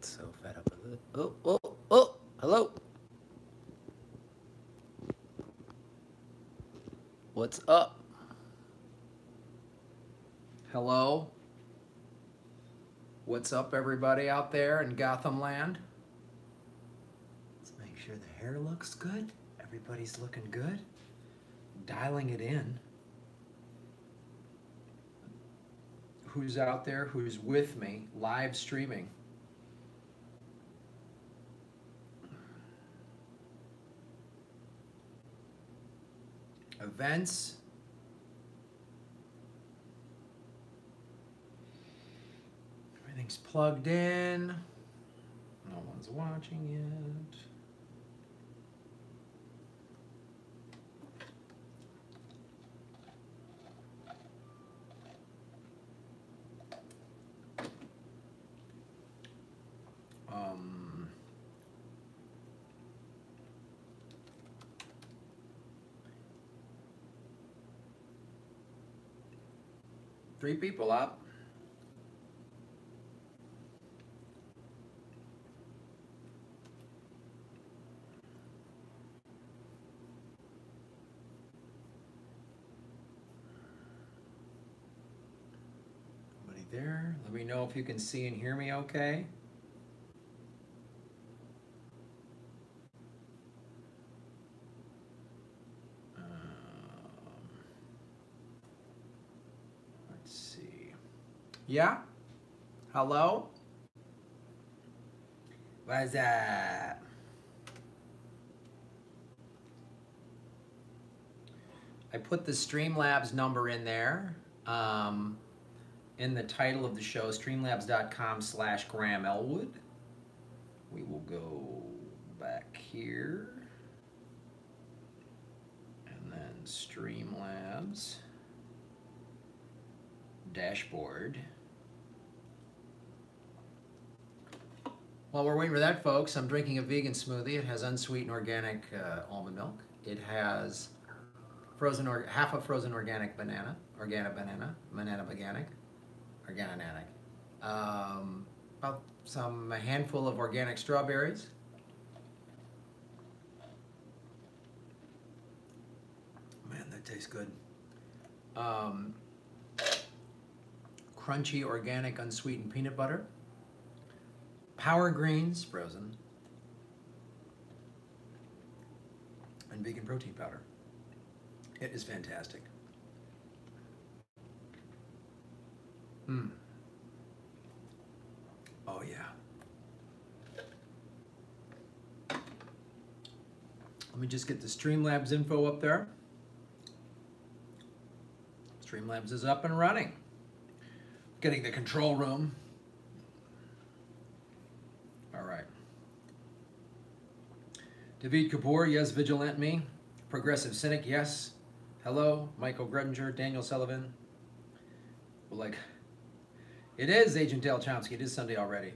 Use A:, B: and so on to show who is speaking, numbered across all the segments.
A: So fed up with it. Oh, oh, oh, hello. What's up?
B: Hello? What's up, everybody out there in Gotham Land?
A: Let's make sure the hair looks good. Everybody's looking good. Dialing it in.
B: Who's out there? Who's with me live streaming? Events. Everything's plugged in. No one's watching yet. Um, 3 people up. Nobody there. Let me know if you can see and hear me okay. Let's see. Yeah? Hello? What's that? I put the Streamlabs number in there in the title of the show, streamlabs.com/Graham Elwood. We will go back here and then Streamlabs dashboard. While we're waiting for that, folks, I'm drinking a vegan smoothie. It has unsweetened organic almond milk. It has half a frozen organic banana, banana organic. About a handful of organic strawberries. Man, that tastes good. Crunchy organic unsweetened peanut butter. Power greens, frozen. And vegan protein powder. It is fantastic. Oh, yeah. Let me just get the Streamlabs info up there. Streamlabs is up and running. Getting the control room. All right. David Kapoor, yes. Vigilant Me. Progressive Cynic, yes. Hello. Michael Gredinger, Daniel Sullivan. Well, like, it is Agent Dale Chomsky. It is Sunday already.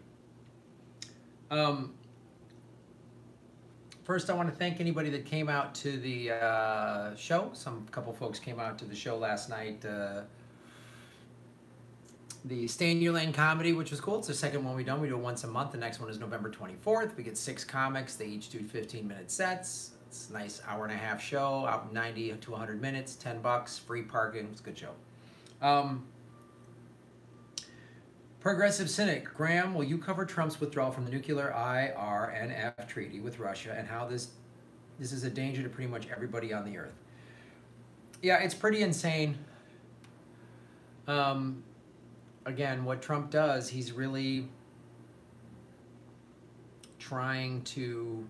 B: First, I want to thank anybody that came out to the show. Couple folks came out to the show last night. The Stay in Your Lane comedy, which was cool. It's the second one we've done. We do it once a month. The next one is November 24th. We get 6 comics. They each do 15-minute sets. It's a nice hour-and-a-half show, out 90 to 100 minutes, $10, free parking. It's a good show. Progressive Cynic, Graham, will you cover Trump's withdrawal from the nuclear IRNF treaty with Russia and how this is a danger to pretty much everybody on the earth? Yeah, it's pretty insane. Again, what Trump does, he's really trying to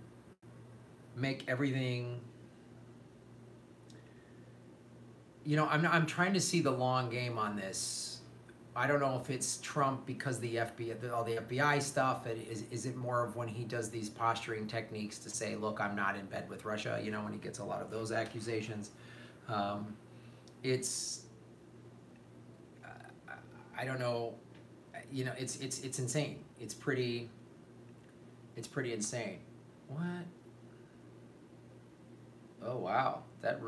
B: make everything, you know, I'm trying to see the long game on this. I don't know if it's Trump because the FBI, all the FBI stuff. Is it more of when he does these posturing techniques to say, look, I'm not in bed with Russia, you know, when he gets a lot of those accusations. It's, I don't know, you know, it's insane. It's pretty insane. What? Oh, wow. That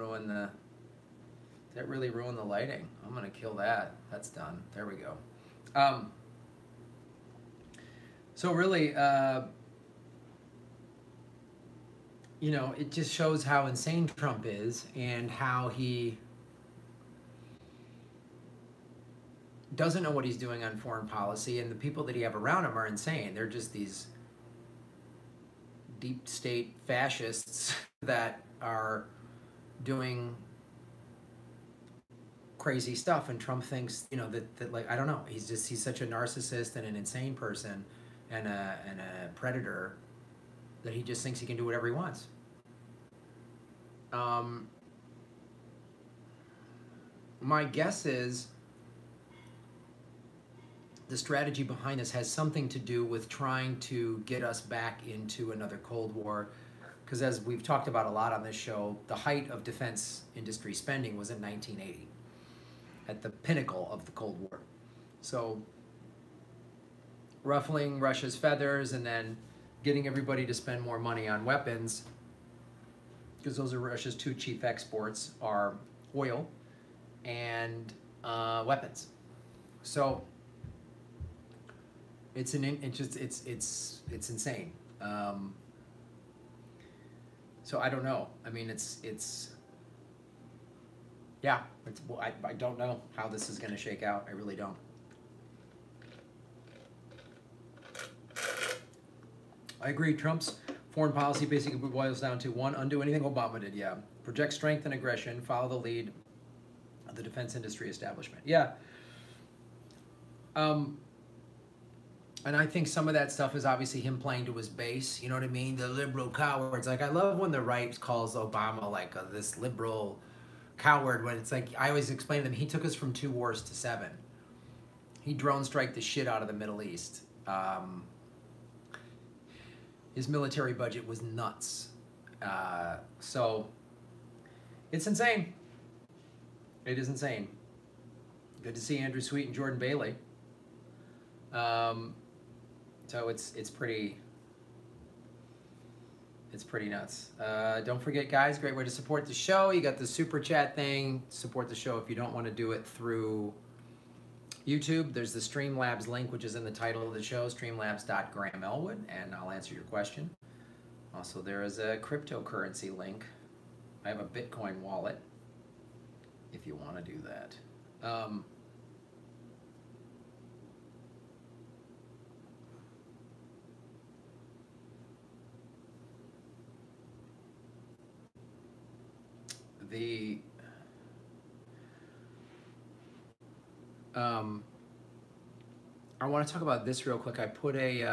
B: really ruined the lighting. I'm going to kill that. That's done. There we go. So really, it just shows how insane Trump is and how he doesn't know what he's doing on foreign policy, and the people that he have around him are insane. They're just these deep state fascists that are doing crazy stuff, and Trump thinks, that like, I don't know, he's such a narcissist and an insane person and a predator that he just thinks he can do whatever he wants. My guess is the strategy behind this has something to do with trying to get us back into another Cold War. Because as we've talked about a lot on this show, the height of defense industry spending was in 1980, at the pinnacle of the Cold War. So ruffling Russia's feathers and then getting everybody to spend more money on weapons, because those are Russia's two chief exports, are oil and weapons. So it's insane. So I don't know. I mean, I don't know how this is going to shake out. I really don't. I agree. Trump's foreign policy basically boils down to one: undo anything Obama did. Yeah, project strength and aggression, follow the lead of the defense industry establishment. Yeah. And I think some of that stuff is obviously him playing to his base. You know what I mean? The liberal cowards. Like, I love when the right calls Obama like this liberal coward, when it's like, I always explain to them, he took us from 2 wars to 7. He drone strike the shit out of the Middle East. His military budget was nuts. So it's insane. It is insane. Good to see Andrew Sweet and Jordan Bailey. So it's pretty nuts. Don't forget, guys, great way to support the show. You got the super chat thing. Support the show if you don't want to do it through YouTube. There's the Streamlabs link, which is in the title of the show, streamlabs.grahamelwood, and I'll answer your question. Also, there is a cryptocurrency link. I have a Bitcoin wallet if you want to do that. I want to talk about this real quick. I put is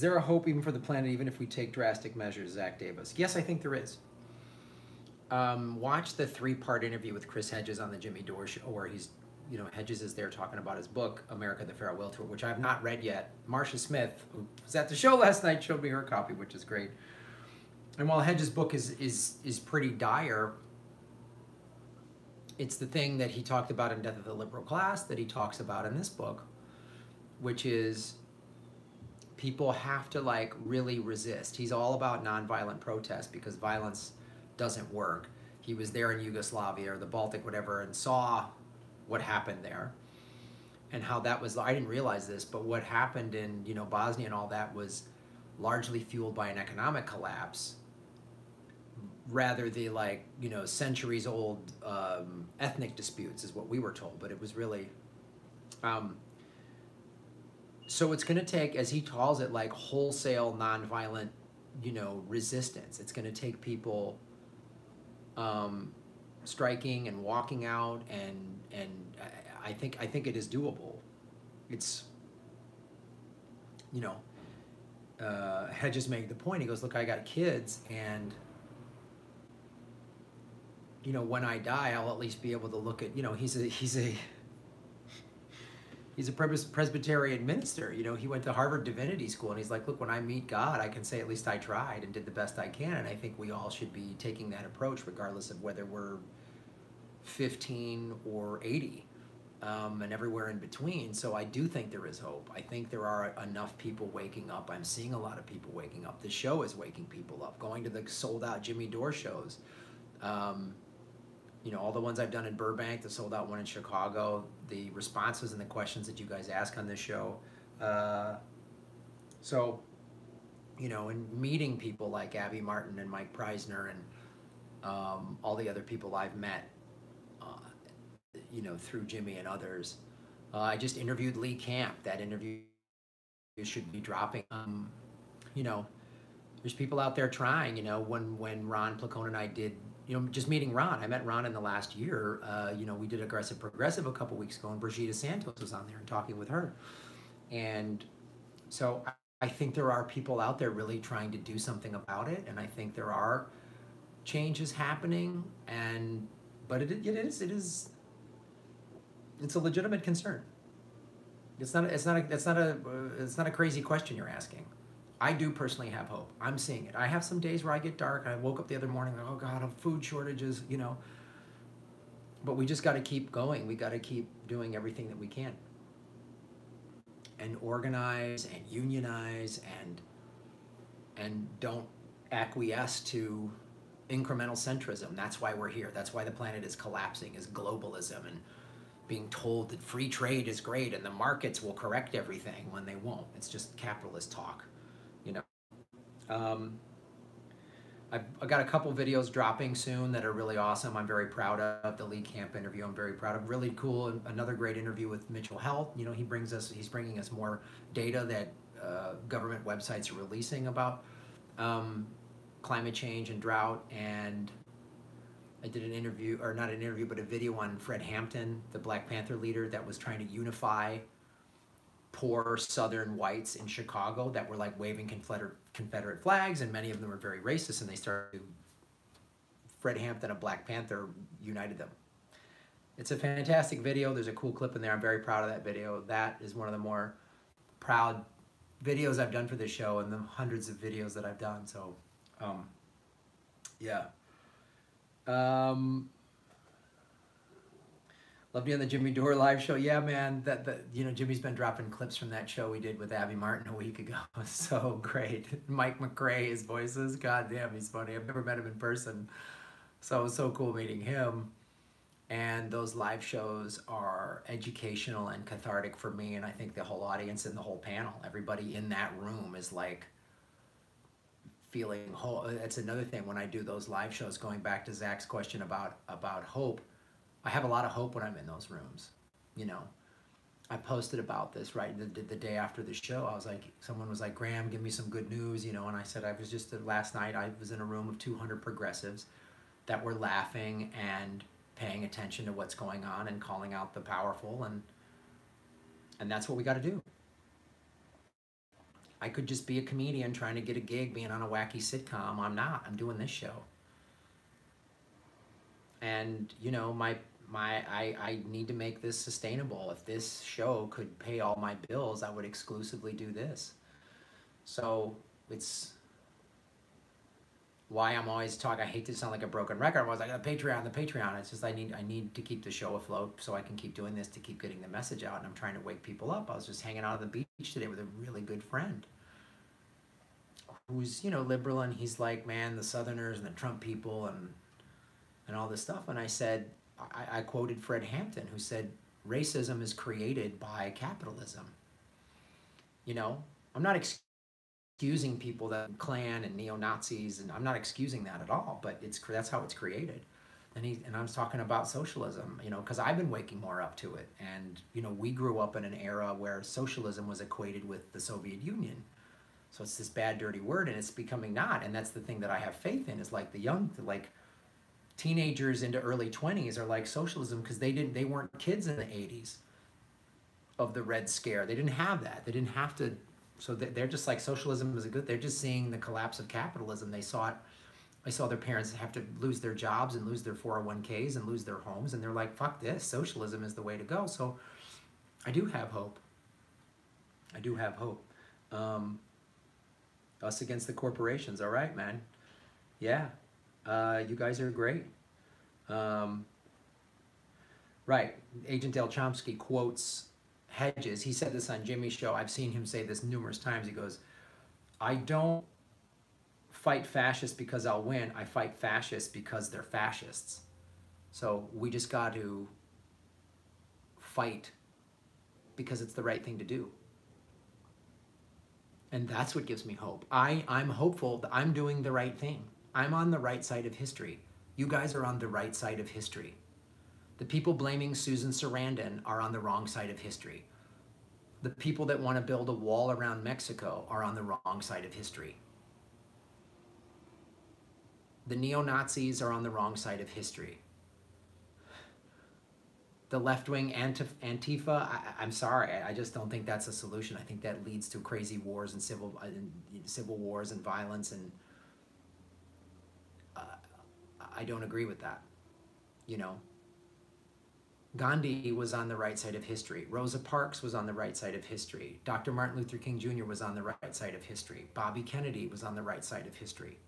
B: there a hope even for the planet even if we take drastic measures, Zach Davis? Yes, I think there is. Watch the 3-part interview with Chris Hedges on the Jimmy Dore show, where he's, Hedges is there talking about his book, America the Pharaoh Will Tour, which I have not read yet. Marcia Smith, who was at the show last night, showed me her copy, which is great. And while Hedges' book is pretty dire, it's the thing that he talked about in Death of the Liberal Class that he talks about in this book, which is people have to really resist. He's all about nonviolent protest because violence doesn't work. He was there in Yugoslavia or the Baltic, whatever, and saw what happened there and how that was, I didn't realize this, but what happened in, Bosnia and all that was largely fueled by an economic collapse, rather the centuries old ethnic disputes is what we were told, but it was really so it's going to take, as he calls it, wholesale nonviolent resistance. It's going to take people striking and walking out, and I think it is doable. It's Hedges made the point. He goes, look, I got kids, and when I die, I'll at least be able to look at, he's a Presbyterian minister. He went to Harvard Divinity School, and he's like, look, when I meet God, I can say at least I tried and did the best I can. And I think we all should be taking that approach, regardless of whether we're 15 or 80, and everywhere in between. So I do think there is hope. I think there are enough people waking up. I'm seeing a lot of people waking up. The show is waking people up. Going to the sold-out Jimmy Dore shows. All the ones I've done in Burbank, the sold-out one in Chicago, the responses and the questions that you guys ask on this show So, you know, and meeting people like Abby Martin and Mike Preisner and all the other people I've met, uh, you know, through Jimmy and others. I just interviewed Lee Camp. That interview should be dropping. You know, there's people out there trying. You know, when Ron Placone and I did, you know, just meeting Ron. I met Ron in the last year. You know, we did Aggressive Progressive a couple weeks ago, and Brigida Santos was on there and talking with her. And so I think there are people out there really trying to do something about it, and I think there are changes happening. And but it is it's a legitimate concern. It's not a crazy question you're asking. I do personally have hope. I'm seeing it. I have some days where I get dark. I woke up the other morning like, oh God, food shortages, you know. But we just got to keep going. We got to keep doing everything that we can, and organize and unionize and don't acquiesce to incremental centrism. That's why we're here. That's why the planet is collapsing, is globalism and being told that free trade is great and the markets will correct everything when they won't. It's just capitalist talk, you know. I've got a couple videos dropping soon that are really awesome. I'm very proud of the Lee Camp interview. I'm very proud of. Really cool. Another great interview with Mitchell Health. You know, he's bringing us more data that government websites are releasing about climate change and drought. And I did an interview, or not an interview, but a video on Fred Hampton, the Black Panther leader that was trying to unify poor Southern whites in Chicago that were like waving Confederate flags, and many of them were very racist, and they started, Fred Hampton, a Black Panther, united them. It's a fantastic video. There's a cool clip in there. I'm very proud of that video. That is one of the more proud videos I've done for this show, and the hundreds of videos that I've done. So, yeah. Loved you on the Jimmy Dore live show. Yeah, man, you know, Jimmy's been dropping clips from that show we did with Abby Martin a week ago. It was so great. Mike McRae, his voices, god damn, he's funny. I've never met him in person, so it was so cool meeting him. And those live shows are educational and cathartic for me, and I think the whole audience and the whole panel, everybody in that room is like feeling whole. That's another thing when I do those live shows, going back to Zach's question about hope. I have a lot of hope when I'm in those rooms. You know, I posted about this right the day after the show. I was like, someone was like, Graham, give me some good news, you know, and I said, last night I was in a room of 200 progressives that were laughing and paying attention to what's going on and calling out the powerful, and that's what we got to do. I could just be a comedian trying to get a gig being on a wacky sitcom. I'm not. I'm doing this show. And, you know, I need to make this sustainable. If this show could pay all my bills, I would exclusively do this. So it's why I'm always talking. I hate to sound like a broken record. I was like, the Patreon. It's just I need to keep the show afloat so I can keep doing this to keep getting the message out. And I'm trying to wake people up. I was just hanging out on the beach today with a really good friend who's, you know, liberal, and he's like, man, the Southerners and the Trump people and all this stuff. And I said, I quoted Fred Hampton, who said, racism is created by capitalism. You know, I'm not excusing people that Klan and neo-Nazis, and I'm not excusing that at all, but that's how it's created. And I was talking about socialism, you know, because I've been waking more up to it. And, you know, we grew up in an era where socialism was equated with the Soviet Union. So it's this bad, dirty word, and it's becoming not. And that's the thing that I have faith in, is like teenagers into early 20s are like socialism, because they weren't kids in the 80s of the Red Scare. They didn't have that. They didn't have to. So they're just like, socialism is a good. They're just seeing the collapse of capitalism. They saw it. I saw their parents have to lose their jobs and lose their 401ks and lose their homes, and they're like, fuck this. Socialism is the way to go. So I do have hope. I do have hope. Us against the corporations. All right, man. Yeah. You guys are great. Right. Agent Del Chomsky quotes Hedges. He said this on Jimmy's show. I've seen him say this numerous times. He goes, I don't fight fascists because I'll win. I fight fascists because they're fascists. So we just got to fight because it's the right thing to do. And that's what gives me hope. I'm hopeful that I'm doing the right thing. I'm on the right side of history. You guys are on the right side of history. The people blaming Susan Sarandon are on the wrong side of history. The people that want to build a wall around Mexico are on the wrong side of history. The neo-Nazis are on the wrong side of history. The left-wing Antifa, I'm sorry, I just don't think that's a solution. I think that leads to crazy wars and civil wars and violence, and I don't agree with that. You know, Gandhi was on the right side of history. Rosa Parks was on the right side of history. Dr. Martin Luther King Jr. was on the right side of history. Bobby Kennedy was on the right side of history.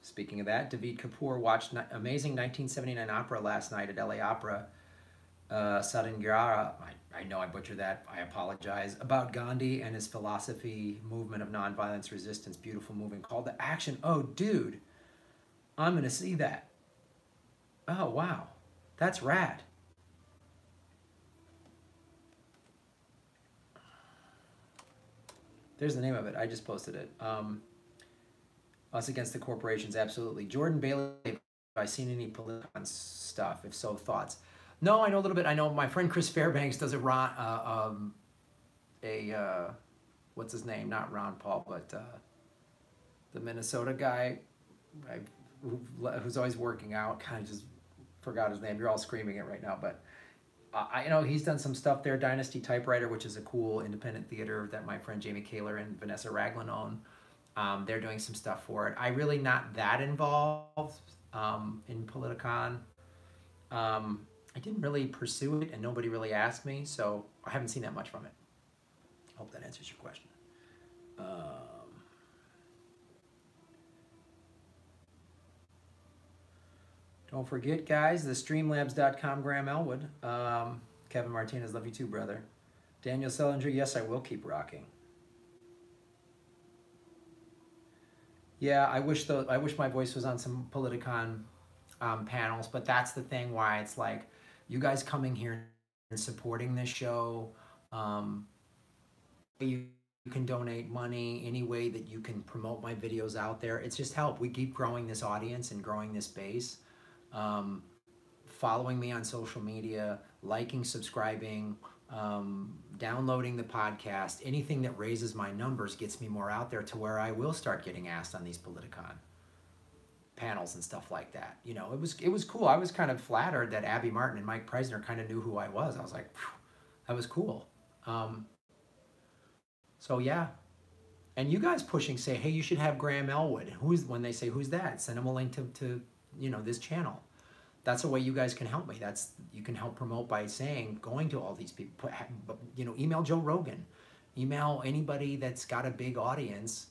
B: Speaking of that, David Kapoor watched amazing 1979 opera last night at LA Opera. Sarangyara, I know I butchered that, I apologize, about Gandhi and his philosophy, movement of nonviolence, resistance, beautiful moving call to action. Oh, dude, I'm going to see that. Oh, wow, that's rad. There's the name of it. I just posted it. Us Against the Corporations, absolutely. Jordan Bailey, have I seen any political stuff? If so, thoughts? No, I know a little bit. I know my friend Chris Fairbanks does what's his name? Not Ron Paul, but the Minnesota guy who's always working out. Kind of just forgot his name. You're all screaming it right now, but I know he's done some stuff there. Dynasty Typewriter, which is a cool independent theater that my friend Jamie Kaler and Vanessa Raglan own. They're doing some stuff for it. I really not that involved in Politicon. I didn't really pursue it, and nobody really asked me, so I haven't seen that much from it. I hope that answers your question. Don't forget, guys, the streamlabs.com, Graham Elwood. Kevin Martinez, love you too, brother. Daniel Sellinger, yes, I will keep rocking. Yeah, I wish my voice was on some Politicon panels, but that's the thing why it's like, you guys coming here and supporting this show, you can donate money, any way that you can promote my videos out there. It's just help. We keep growing this audience and growing this base. Following me on social media, liking, subscribing, downloading the podcast, anything that raises my numbers gets me more out there to where I will start getting asked on these Politicon panels and stuff like that. You know, it was cool. I was kind of flattered that Abby Martin and Mike Preisner kind of knew who I was. I was like, that was cool. So yeah. And you guys pushing, say, hey, you should have Graham Elwood. When they say, who's that? Send them a link to this channel. That's a way you guys can help me. You can help promote by going to all these people. Email Joe Rogan. Email anybody that's got a big audience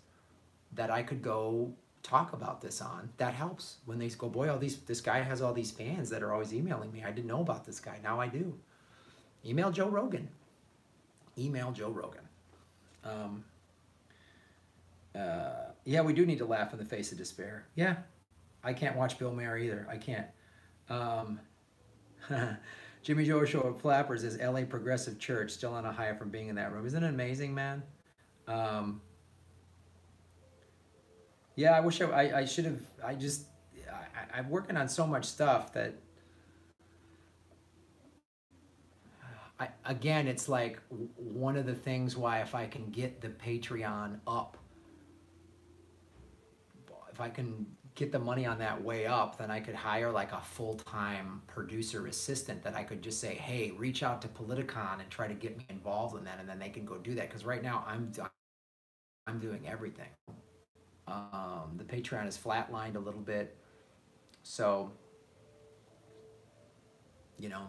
B: that I could go talk about this on. That helps. When they go, boy, this guy has all these fans that are always emailing me. I didn't know about this guy. Now I do. Email Joe Rogan. Email Joe Rogan. Yeah, we do need to laugh in the face of despair. Yeah, I can't watch Bill Maher either. I can't. Jimmy Joe Show of Flappers is LA Progressive Church, still on a high from being in that room. Isn't it amazing, man? Yeah, I wish I should have. I'm working on so much stuff that again, it's like one of the things why if I can get the Patreon up, if I can get the money on that way up, then I could hire like a full-time producer assistant that I could just say, hey, reach out to Politicon and try to get me involved in that, and then they can go do that. Because right now I'm doing everything. The Patreon is flatlined a little bit, so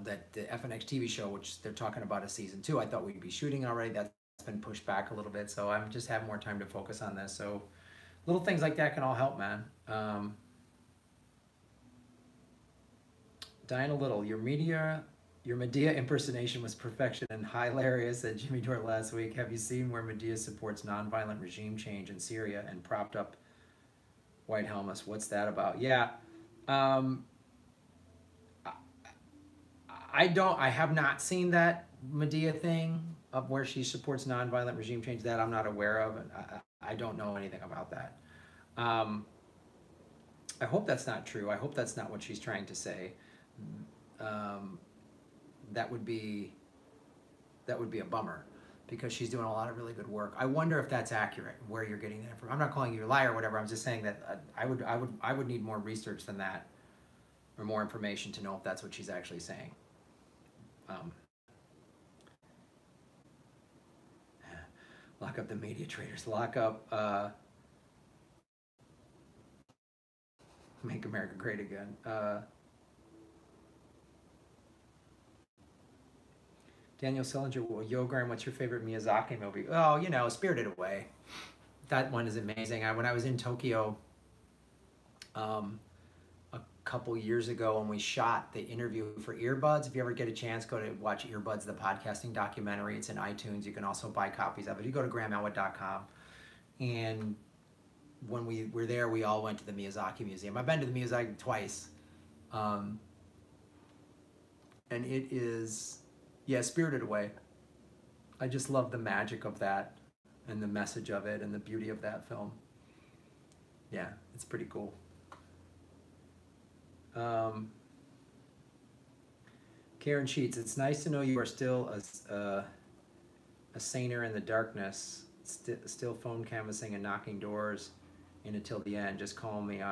B: that the FNX TV show, which they're talking about a season 2, I thought we'd be shooting already. That's been pushed back a little bit, so I'm just have more time to focus on this. So little things like that can all help, man. Diana Little, your Medea impersonation was perfection and hilarious at Jimmy Dore last week. Have you seen where Medea supports nonviolent regime change in Syria and propped up white helmets? What's that about? Yeah. I have not seen that Medea thing of where she supports nonviolent regime change. That I'm not aware of, and I don't know anything about that. Um, I hope that's not true. I hope that's not what she's trying to say. Um, that would be a bummer because she's doing a lot of really good work. I wonder if that's accurate, where you're getting that from. I'm not calling you a liar or whatever. I'm just saying that I would need more research than that, or more information to know if that's what she's actually saying. Um, lock up the media traders. Lock up. Make America Great Again. Daniel Sillinger, well, Yogaran, what's your favorite Miyazaki movie? Oh, you know, Spirited Away. That one is amazing. When I was in Tokyo a couple years ago when we shot the interview for Earbuds, if you ever get a chance, go to watch Earbuds, the podcasting documentary. It's in iTunes. You can also buy copies of it. You go to grahamelwood.com. And when we were there, we all went to the Miyazaki Museum. I've been to the Miyazaki twice. And it is, yeah, Spirited Away. I just love the magic of that and the message of it and the beauty of that film. Yeah, it's pretty cool. Karen Sheets, it's nice to know you are still a saner in the darkness, still phone canvassing and knocking doors in until the end. Just call me.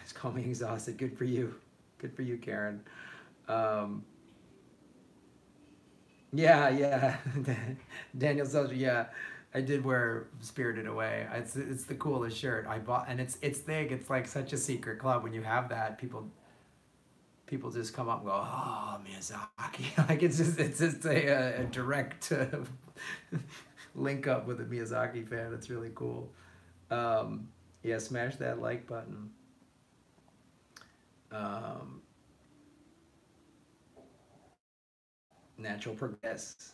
B: Just call me exhausted. Good for you. Good for you, Karen. Yeah. Daniel Selger, yeah. I did wear Spirited Away. It's the coolest shirt I bought, and it's thick. It's like such a secret club. When you have that, people just come up and go, oh, Miyazaki. Like it's just a direct link up with a Miyazaki fan. It's really cool. Yeah, smash that like button. Natural Progress.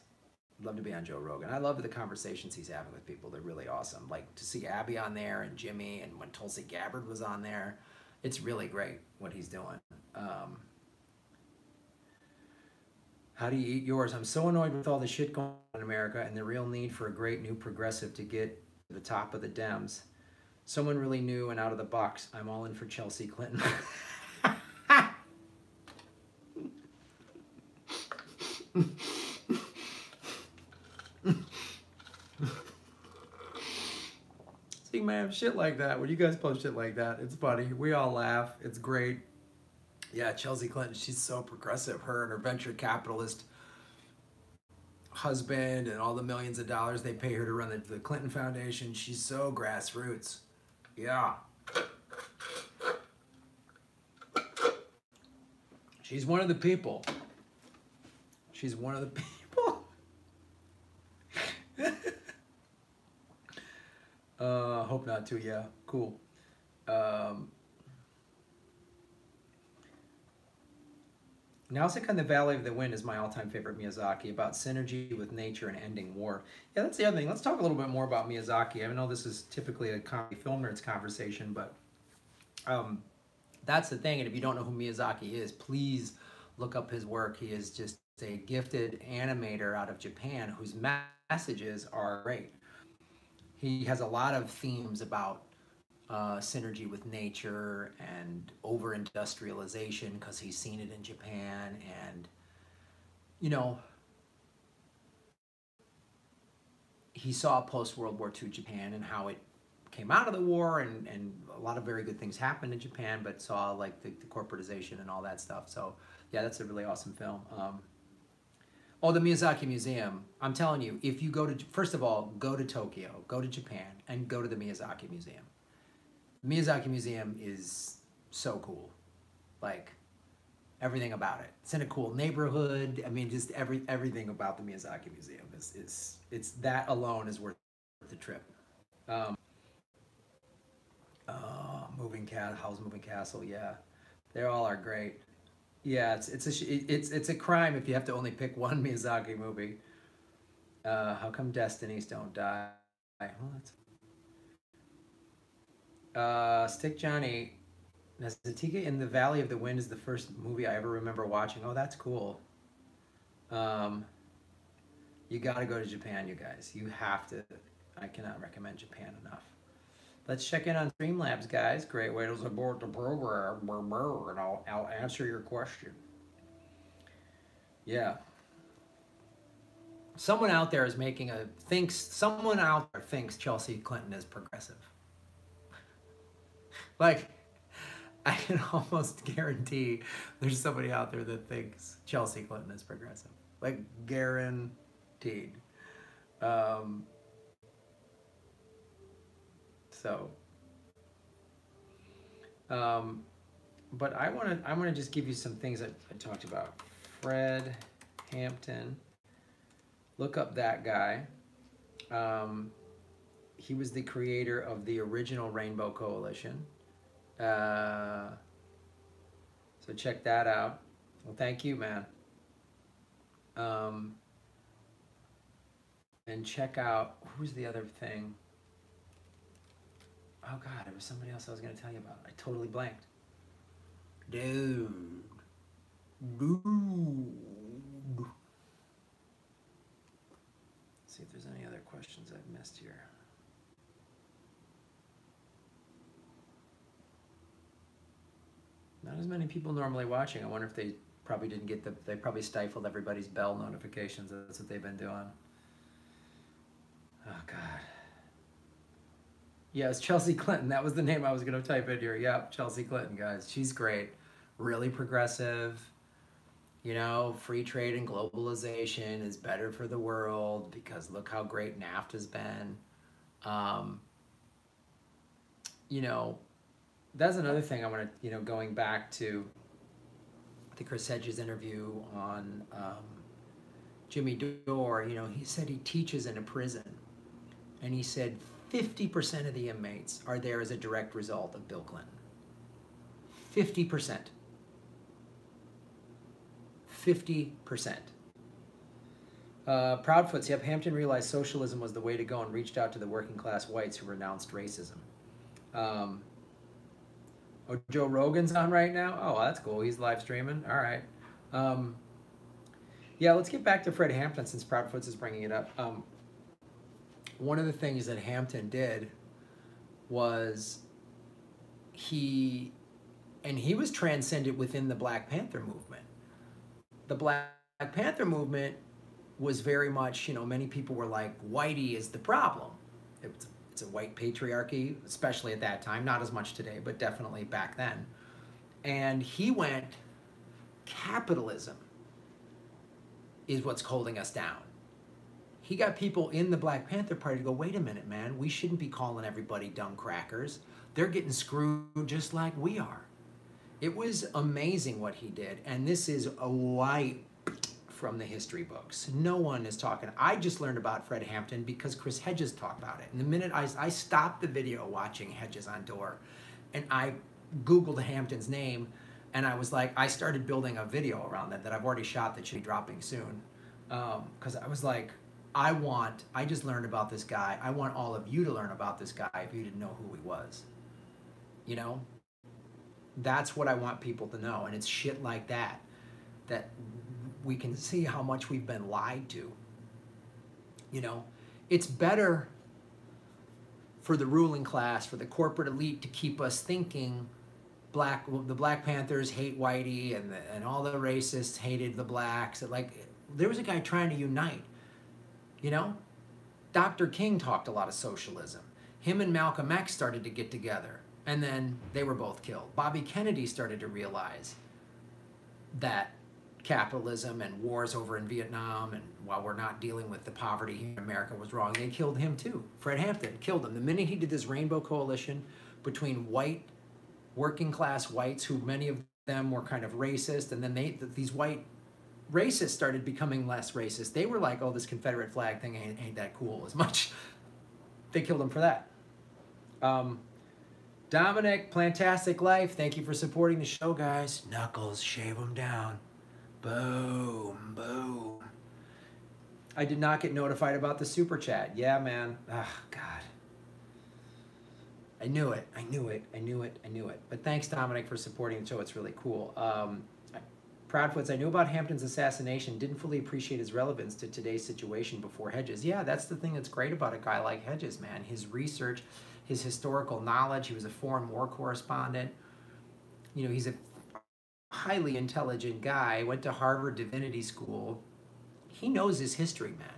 B: Love to be on Joe Rogan. I love the conversations he's having with people. They're really awesome. Like to see Abby on there and Jimmy, and when Tulsi Gabbard was on there, it's really great what he's doing. How do you eat yours? I'm so annoyed with all the shit going on in America and the real need for a great new progressive to get to the top of the Dems. Someone really new and out of the box. I'm all in for Chelsea Clinton. See, man, shit like that. When you guys post shit like that, it's funny. We all laugh. It's great. Yeah, Chelsea Clinton, she's so progressive. Her and her venture capitalist husband and all the millions of dollars they pay her to run the Clinton Foundation. She's so grassroots. Yeah. She's one of the people. She's one of the people. Hope not to, yeah. Cool. Nausicaa in the Valley of the Wind is my all-time favorite Miyazaki, about synergy with nature and ending war. Yeah, that's the other thing. Let's talk a little bit more about Miyazaki. I know this is typically a comedy film nerds conversation, but that's the thing. And if you don't know who Miyazaki is, please look up his work. He is just a gifted animator out of Japan whose messages are great. He has a lot of themes about synergy with nature and over-industrialization because he's seen it in Japan, and you know, he saw post-World War II Japan and how it came out of the war, and a lot of very good things happened in Japan, but saw like the corporatization and all that stuff. So yeah, that's a really awesome film. Oh, the Miyazaki Museum. I'm telling you, if you go to, first of all, go to Tokyo, go to Japan, and go to the Miyazaki Museum. The Miyazaki Museum is so cool. Like, everything about it. It's in a cool neighborhood. I mean, just everything about the Miyazaki Museum it's that alone is worth the trip. Howl's Moving Castle, yeah. They all are great. Yeah, it's a crime if you have to only pick one Miyazaki movie. How come Destinies don't die? Well, that's Stick Johnny. Nausicaa in the Valley of the Wind is the first movie I ever remember watching. Oh, that's cool. You got to go to Japan, you guys. You have to. I cannot recommend Japan enough. Let's check in on Streamlabs, guys. Great way to support the program, and I'll answer your question. Yeah. Someone out there thinks Chelsea Clinton is progressive. Like, I can almost guarantee there's somebody out there that thinks Chelsea Clinton is progressive. Like, guaranteed. But I want to just give you some things that I talked about. Fred Hampton. Look up that guy. He was the creator of the original Rainbow Coalition. So check that out. Well, thank you, man. And check out, who's the other thing? Oh God, there was somebody else I was going to tell you about. I totally blanked. Dude. See if there's any other questions I've missed here. Not as many people normally watching. I wonder if they probably didn't get they probably stifled everybody's bell notifications. That's what they've been doing. Oh God. Yeah, it's Chelsea Clinton. That was the name I was going to type in here. Yep, Chelsea Clinton, guys. She's great. Really progressive. You know, free trade and globalization is better for the world because look how great NAFTA's been. You know, that's another thing I want to, you know, going back to the Chris Hedges interview on Jimmy Dore, you know, he said he teaches in a prison. And he said 50% of the inmates are there as a direct result of Bill Clinton. 50%. 50%. Proudfoots, yep, Hampton realized socialism was the way to go and reached out to the working class whites who renounced racism. Oh, Joe Rogan's on right now? Oh, that's cool. He's live streaming. All right. Yeah, let's get back to Fred Hampton since Proudfoots is bringing it up. One of the things that Hampton did was he was transcended within the Black Panther movement. The Black Panther movement was very much, you know, many people were like, whitey is the problem. It's a white patriarchy, especially at that time, not as much today, but definitely back then. And he went, capitalism is what's holding us down. He got people in the Black Panther Party to go, wait a minute, man, we shouldn't be calling everybody dumb crackers. They're getting screwed just like we are. It was amazing what he did, and this is a wipe from the history books. No one is talking. I just learned about Fred Hampton because Chris Hedges talked about it. And the minute I stopped the video watching Hedges on Dore, and I Googled Hampton's name, and I was like, I started building a video around that I've already shot that should be dropping soon. Because I was like, I just learned about this guy. I want all of you to learn about this guy if you didn't know who he was. You know? That's what I want people to know. And it's shit like that we can see how much we've been lied to. You know? It's better for the ruling class, for the corporate elite to keep us thinking the Black Panthers hate whitey and all the racists hated the blacks. Like, there was a guy trying to unite. You know, Dr. King talked a lot of socialism. Him and Malcolm X started to get together, and then they were both killed. Bobby Kennedy started to realize that capitalism and wars over in Vietnam, and while we're not dealing with the poverty here in America, was wrong. They killed him too. Fred Hampton killed him. The minute he did this Rainbow Coalition between white, working class whites, who many of them were kind of racist, and then these white racists started becoming less racist. They were like, oh, this Confederate flag thing ain't that cool as much. They killed him for that. Dominic, Plantastic Life, thank you for supporting the show, guys. Knuckles, shave them down. Boom, boom. I did not get notified about the super chat. Yeah, man. Oh, God. I knew it. But thanks, Dominic, for supporting the show. It's really cool. Proudfoots, I knew about Hampton's assassination, didn't fully appreciate his relevance to today's situation before Hedges. Yeah, that's the thing that's great about a guy like Hedges, man. His research, his historical knowledge. He was a foreign war correspondent. You know, he's a highly intelligent guy, went to Harvard Divinity School. He knows his history, man.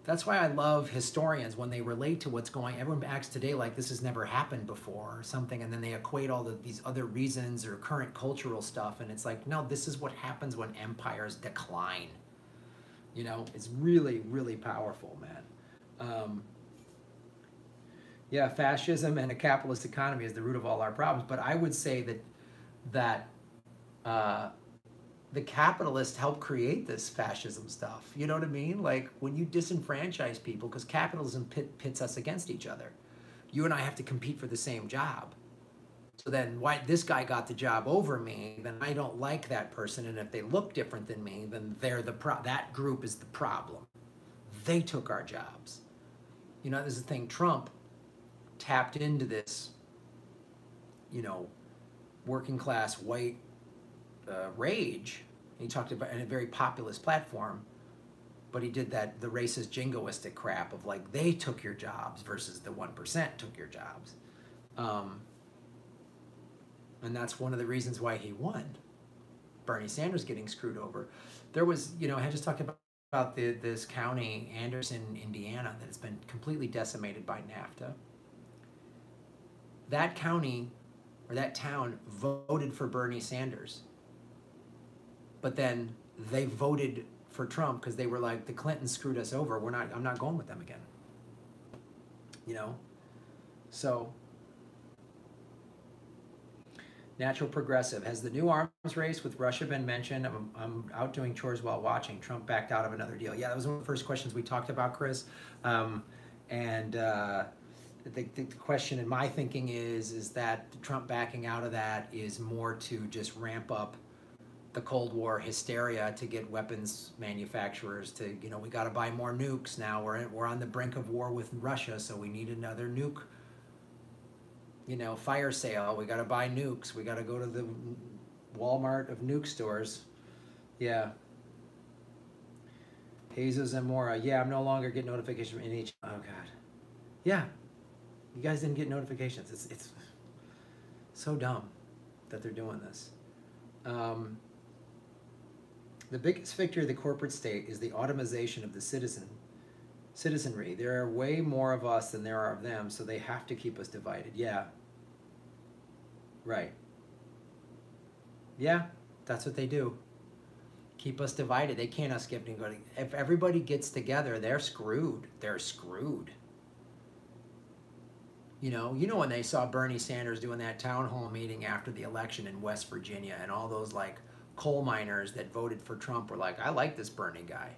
B: That's why I love historians when they relate to what's going. Everyone acts today like this has never happened before or something, and then they equate all these other reasons or current cultural stuff, and it's like, no, this is what happens when empires decline. You know, it's really, really powerful, man. Yeah, fascism and a capitalist economy is the root of all our problems. But I would say that the capitalists help create this fascism stuff. You know what I mean? Like when you disenfranchise people, because capitalism pits us against each other. You and I have to compete for the same job. So then why this guy got the job over me, then I don't like that person. And if they look different than me, then they're that group is the problem. They took our jobs. You know, this is the thing. Trump tapped into this, you know, working class white rage. He talked about in a very populist platform, but he did the racist jingoistic crap of like they took your jobs versus the 1% took your jobs, and that's one of the reasons why he won. Bernie Sanders getting screwed over. There was, you know, I just talked about this county, Anderson, Indiana, that has been completely decimated by NAFTA. That county or that town voted for Bernie Sanders. But then they voted for Trump because they were like, the Clintons screwed us over. I'm not going with them again. You know? So, Natural Progressive. Has the new arms race with Russia been mentioned? I'm out doing chores while watching. Trump backed out of another deal. Yeah, that was one of the first questions we talked about, Chris. The question in my thinking is that Trump backing out of that is more to just ramp up the Cold War hysteria to get weapons manufacturers to, you know, we got to buy more nukes now. We're on the brink of war with Russia, so we need another nuke, you know, fire sale. We got to buy nukes. We got to go to the Walmart of nuke stores. Yeah. Jesus Zamora. Yeah, I'm no longer getting notifications from NH. Oh, God. Yeah. You guys didn't get notifications. It's so dumb that they're doing this. The biggest victory of the corporate state is the automation of the citizenry. There are way more of us than there are of them, so they have to keep us divided. Yeah. Right. Yeah, that's what they do. Keep us divided. They can't escape anybody. If everybody gets together, they're screwed. They're screwed. You know when they saw Bernie Sanders doing that town hall meeting after the election in West Virginia, and all those like coal miners that voted for Trump were like, I like this Bernie guy.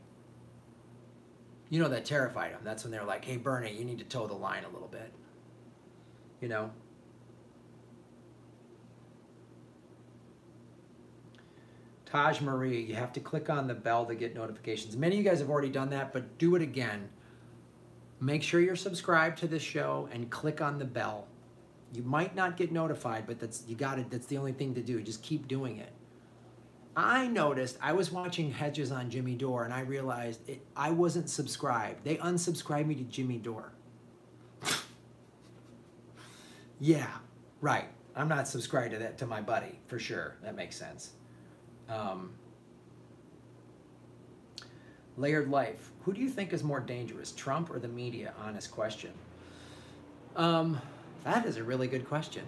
B: You know, that terrified them. That's when they're like, hey, Bernie, you need to toe the line a little bit. You know? Taj Marie, you have to click on the bell to get notifications. Many of you guys have already done that, but do it again. Make sure you're subscribed to this show and click on the bell. You might not get notified, but that's the only thing to do. Just keep doing it. I noticed, I was watching Hedges on Jimmy Dore, and I realized I wasn't subscribed. They unsubscribed me to Jimmy Dore. Yeah, right. I'm not subscribed to my buddy, for sure. That makes sense. Layered Life. Who do you think is more dangerous, Trump or the media? Honest question. That is a really good question.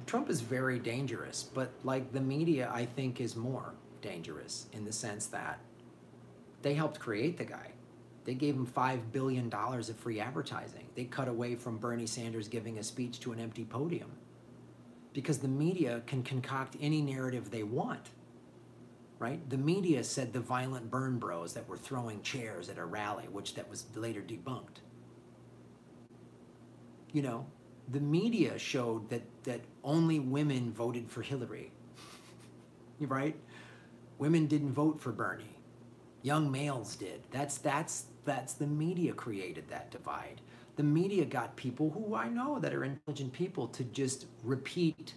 B: Trump is very dangerous, but like the media, I think, is more dangerous in the sense that they helped create the guy. They gave him $5 billion of free advertising. They cut away from Bernie Sanders giving a speech to an empty podium because the media can concoct any narrative they want, right? The media said the violent burn bros that were throwing chairs at a rally, that was later debunked. You know, the media showed that only women voted for Hillary, right? Women didn't vote for Bernie. Young males did. That's the media created that divide. The media got people who I know that are intelligent people to just repeat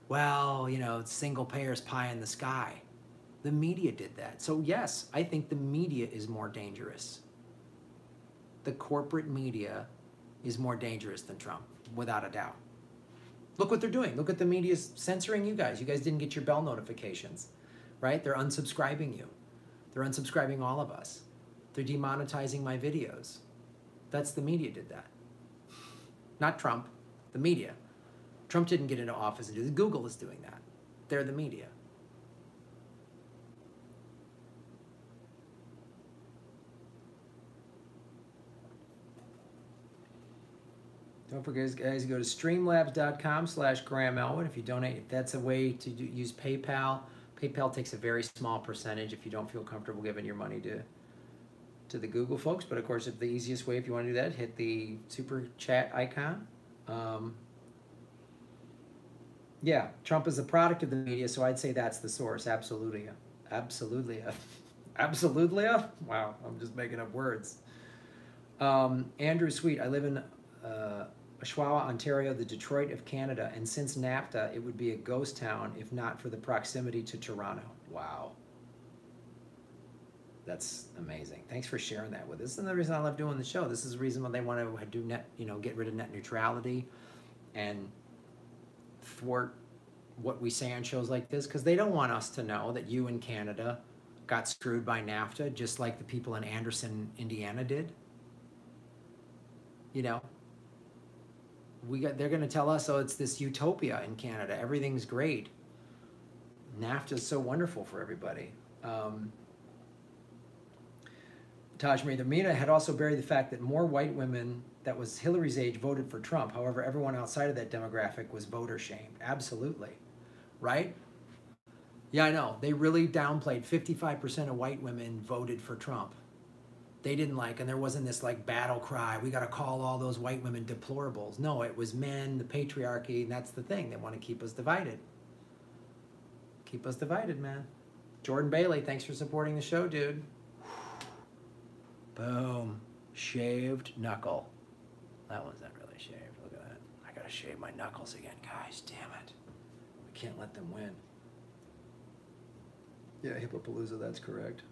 B: well, you know, single payer's pie in the sky. The media did that. So yes, I think the media is more dangerous. The corporate media is more dangerous than Trump, without a doubt. Look what they're doing. Look at the media's censoring you guys. You guys didn't get your bell notifications, right? They're unsubscribing you. They're unsubscribing all of us. They're demonetizing my videos. That's the media did that. Not Trump, the media. Trump didn't get into office and do this. Google is doing that. They're the media. Don't forget, guys, go to streamlabs.com/Graham Elwood. If you donate, that's a way to use PayPal. PayPal takes a very small percentage if you don't feel comfortable giving your money to the Google folks. But of course, if the easiest way, if you want to do that, hit the super chat icon. Yeah, Trump is a product of the media, so I'd say that's the source. Absolutely. Absolutely. Absolutely. Wow, I'm just making up words. Andrew Sweet, I live in Oshawa, Ontario, the Detroit of Canada, and since NAFTA, it would be a ghost town if not for the proximity to Toronto. Wow. That's amazing. Thanks for sharing that with us. This is the reason I love doing the show. This is the reason why they want to do net, get rid of net neutrality and thwart what we say on shows like this, because they don't want us to know that you in Canada got screwed by NAFTA just like the people in Anderson, Indiana did. They're going to tell us, oh, it's this utopia in Canada. Everything's great. NAFTA is so wonderful for everybody. Taj Marie, the media had also buried the fact that more white women that was Hillary's age voted for Trump. However, everyone outside of that demographic was voter shamed. Absolutely. Right? Yeah, I know. They really downplayed 55% of white women voted for Trump. They didn't and there wasn't this battle cry, we got to call all those white women deplorables. No, it was men, the patriarchy, and that's the thing. They want to keep us divided. Keep us divided, man. Jordan Bailey, thanks for supporting the show, dude. Boom. Shaved knuckle. That one's not really shaved. Look at that. I got to shave my knuckles again, guys. Damn it. We can't let them win. Yeah, Hippopalooza, that's correct.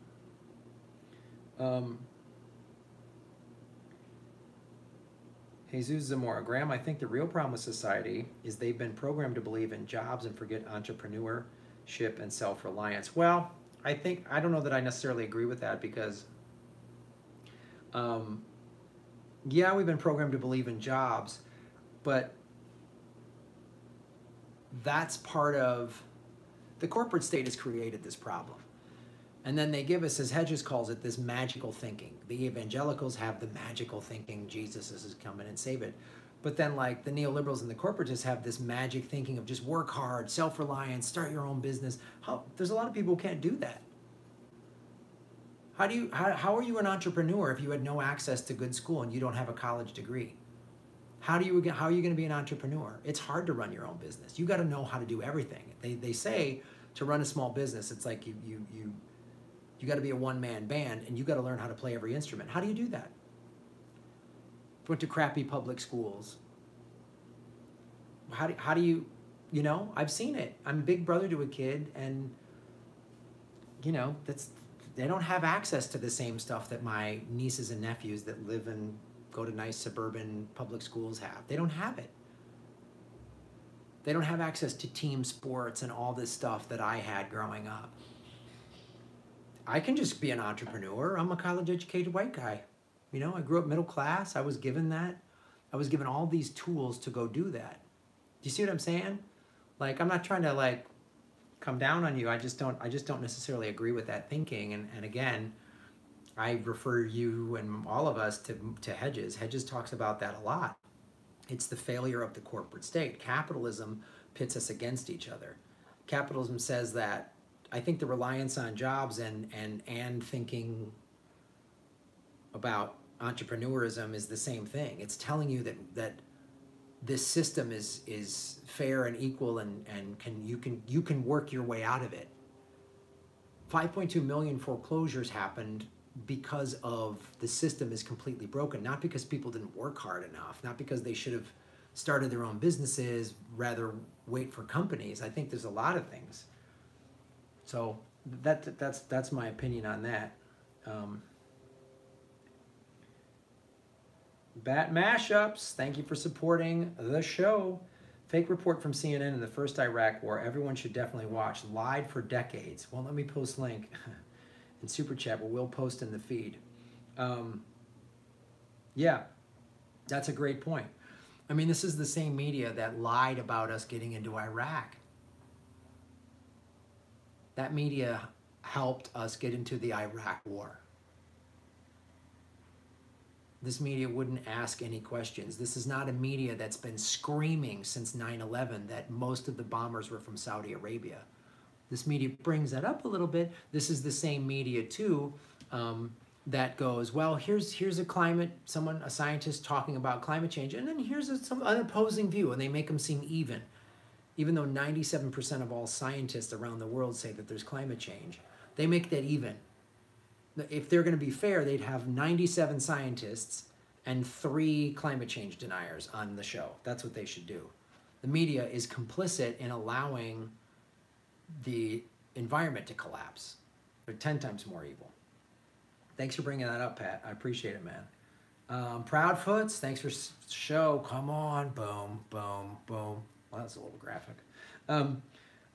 B: Jesus Zamora, Graham, I think the real problem with society is they've been programmed to believe in jobs and forget entrepreneurship and self-reliance. Well, I don't know that I necessarily agree with that because, yeah, we've been programmed to believe in jobs, but that's part of, the corporate state has created this problem. And then they give us, as Hedges calls it, this magical thinking. The evangelicals have the magical thinking, Jesus is coming and save it. But then the neoliberals and the corporatists have this magic thinking of just work hard, self-reliance, start your own business. There's a lot of people who can't do that. How are you an entrepreneur if you had no access to good school and you don't have a college degree? How are you going to be an entrepreneur? It's hard to run your own business. You got to know how to do everything. They say to run a small business, it's like you got to be a one-man band, and you got to learn how to play every instrument. How do you do that? Went to crappy public schools. How do you, I've seen it. I'm a big brother to a kid, and, they don't have access to the same stuff that my nieces and nephews that live and go to nice suburban public schools have. They don't have it. They don't have access to team sports and all this stuff that I had growing up. I can just be an entrepreneur. I'm a college-educated white guy. I grew up middle class. I was given that. I was given all these tools to go do that. Do you see what I'm saying? I'm not trying to come down on you. I just don't necessarily agree with that thinking. And again, I refer you and all of us to Hedges. Hedges talks about that a lot. It's the failure of the corporate state. Capitalism pits us against each other. Capitalism says that I think the reliance on jobs and thinking about entrepreneurism is the same thing. It's telling you that this system is fair and equal and you can work your way out of it. 5.2 million foreclosures happened because of the system is completely broken, not because people didn't work hard enough, not because they should have started their own businesses, rather wait for companies. I think there's a lot of things. So that's my opinion on that. Bat Mashups, thank you for supporting the show. Fake report from CNN in the first Iraq War. Everyone should definitely watch. Lied for decades. Well, let me post link in Super Chat, but we'll post in the feed. Yeah, that's a great point. I mean, this is the same media that lied about us getting into Iraq. That media helped us get into the Iraq War. This media wouldn't ask any questions. This is not a media that's been screaming since 9/11 that most of the bombers were from Saudi Arabia. This media brings that up a little bit. This is the same media too that goes, well, here's a scientist talking about climate change, and then here's an opposing view, and they make them seem even though 97% of all scientists around the world say that there's climate change. They make that even. If they're going to be fair, they'd have 97 scientists and 3 climate change deniers on the show. That's what they should do. The media is complicit in allowing the environment to collapse. They're 10 times more evil. Thanks for bringing that up, Pat. I appreciate it, man. Proudfoots, thanks for show. Come on, boom, boom, boom. Well, that's a little graphic.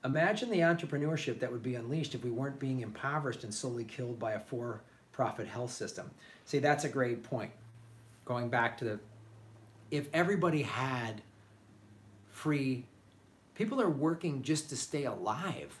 B: Imagine the entrepreneurship that would be unleashed if we weren't being impoverished and slowly killed by a for-profit health system. See, that's a great point. Going back to if everybody had free, people are working just to stay alive.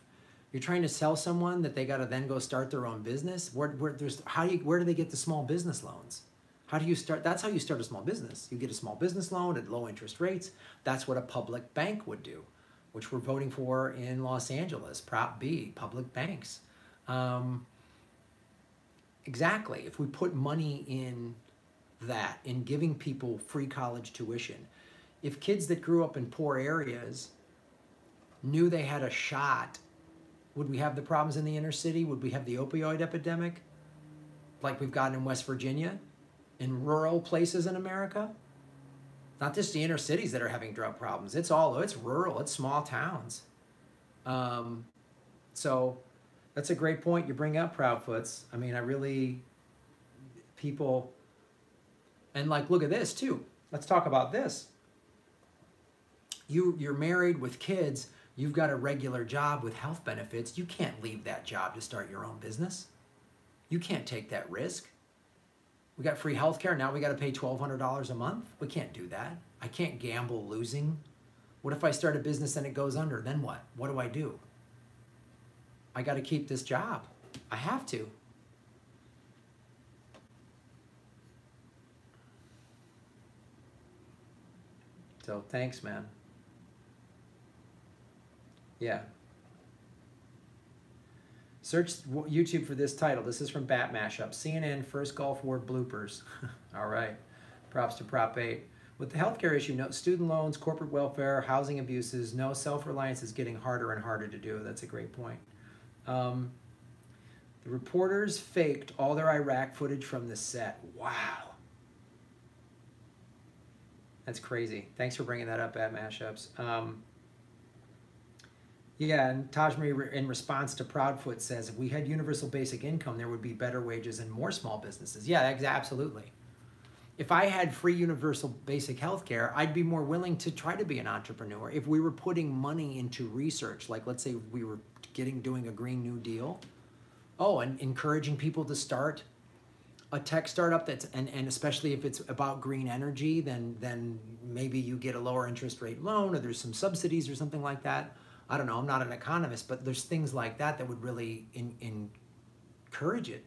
B: You're trying to sell someone that they got to then go start their own business. Where do they get the small business loans? How do you start? That's how you start a small business. You get a small business loan at low interest rates. That's what a public bank would do, which we're voting for in Los Angeles, Prop B, public banks. Exactly. If we put money in that, in giving people free college tuition, if kids that grew up in poor areas knew they had a shot, would we have the problems in the inner city? Would we have the opioid epidemic like we've gotten in West Virginia, in rural places in America? Not just the inner cities that are having drug problems. It's rural, it's small towns. So that's a great point you bring up, Proudfoots. I mean, people, and like, look at this too. Let's talk about this. You're married with kids, you've got a regular job with health benefits. You can't leave that job to start your own business. You can't take that risk. We got free health care, now we got to pay $1,200 a month? We can't do that. I can't gamble losing. What if I start a business and it goes under? Then what? What do I do? I got to keep this job. I have to. So thanks, man. Yeah. Search YouTube for this title. This is from Bat Mashup. CNN First Gulf War bloopers. All right. Props to Prop 8. With the healthcare issue, no student loans, corporate welfare, housing abuses, no self-reliance is getting harder and harder to do. That's a great point. The reporters faked all their Iraq footage from the set. Wow. That's crazy. Thanks for bringing that up, Bat Mashups. Yeah, and Tajmari, in response to Proudfoot, says, if we had universal basic income, there would be better wages and more small businesses. Yeah, absolutely. If I had free universal basic health care, I'd be more willing to try to be an entrepreneur. If we were putting money into research, like let's say we were doing a Green New Deal, and encouraging people to start a tech startup and especially if it's about green energy, then maybe you get a lower interest rate loan or there's some subsidies or something like that. I don't know, I'm not an economist, but there's things like that that would really encourage it.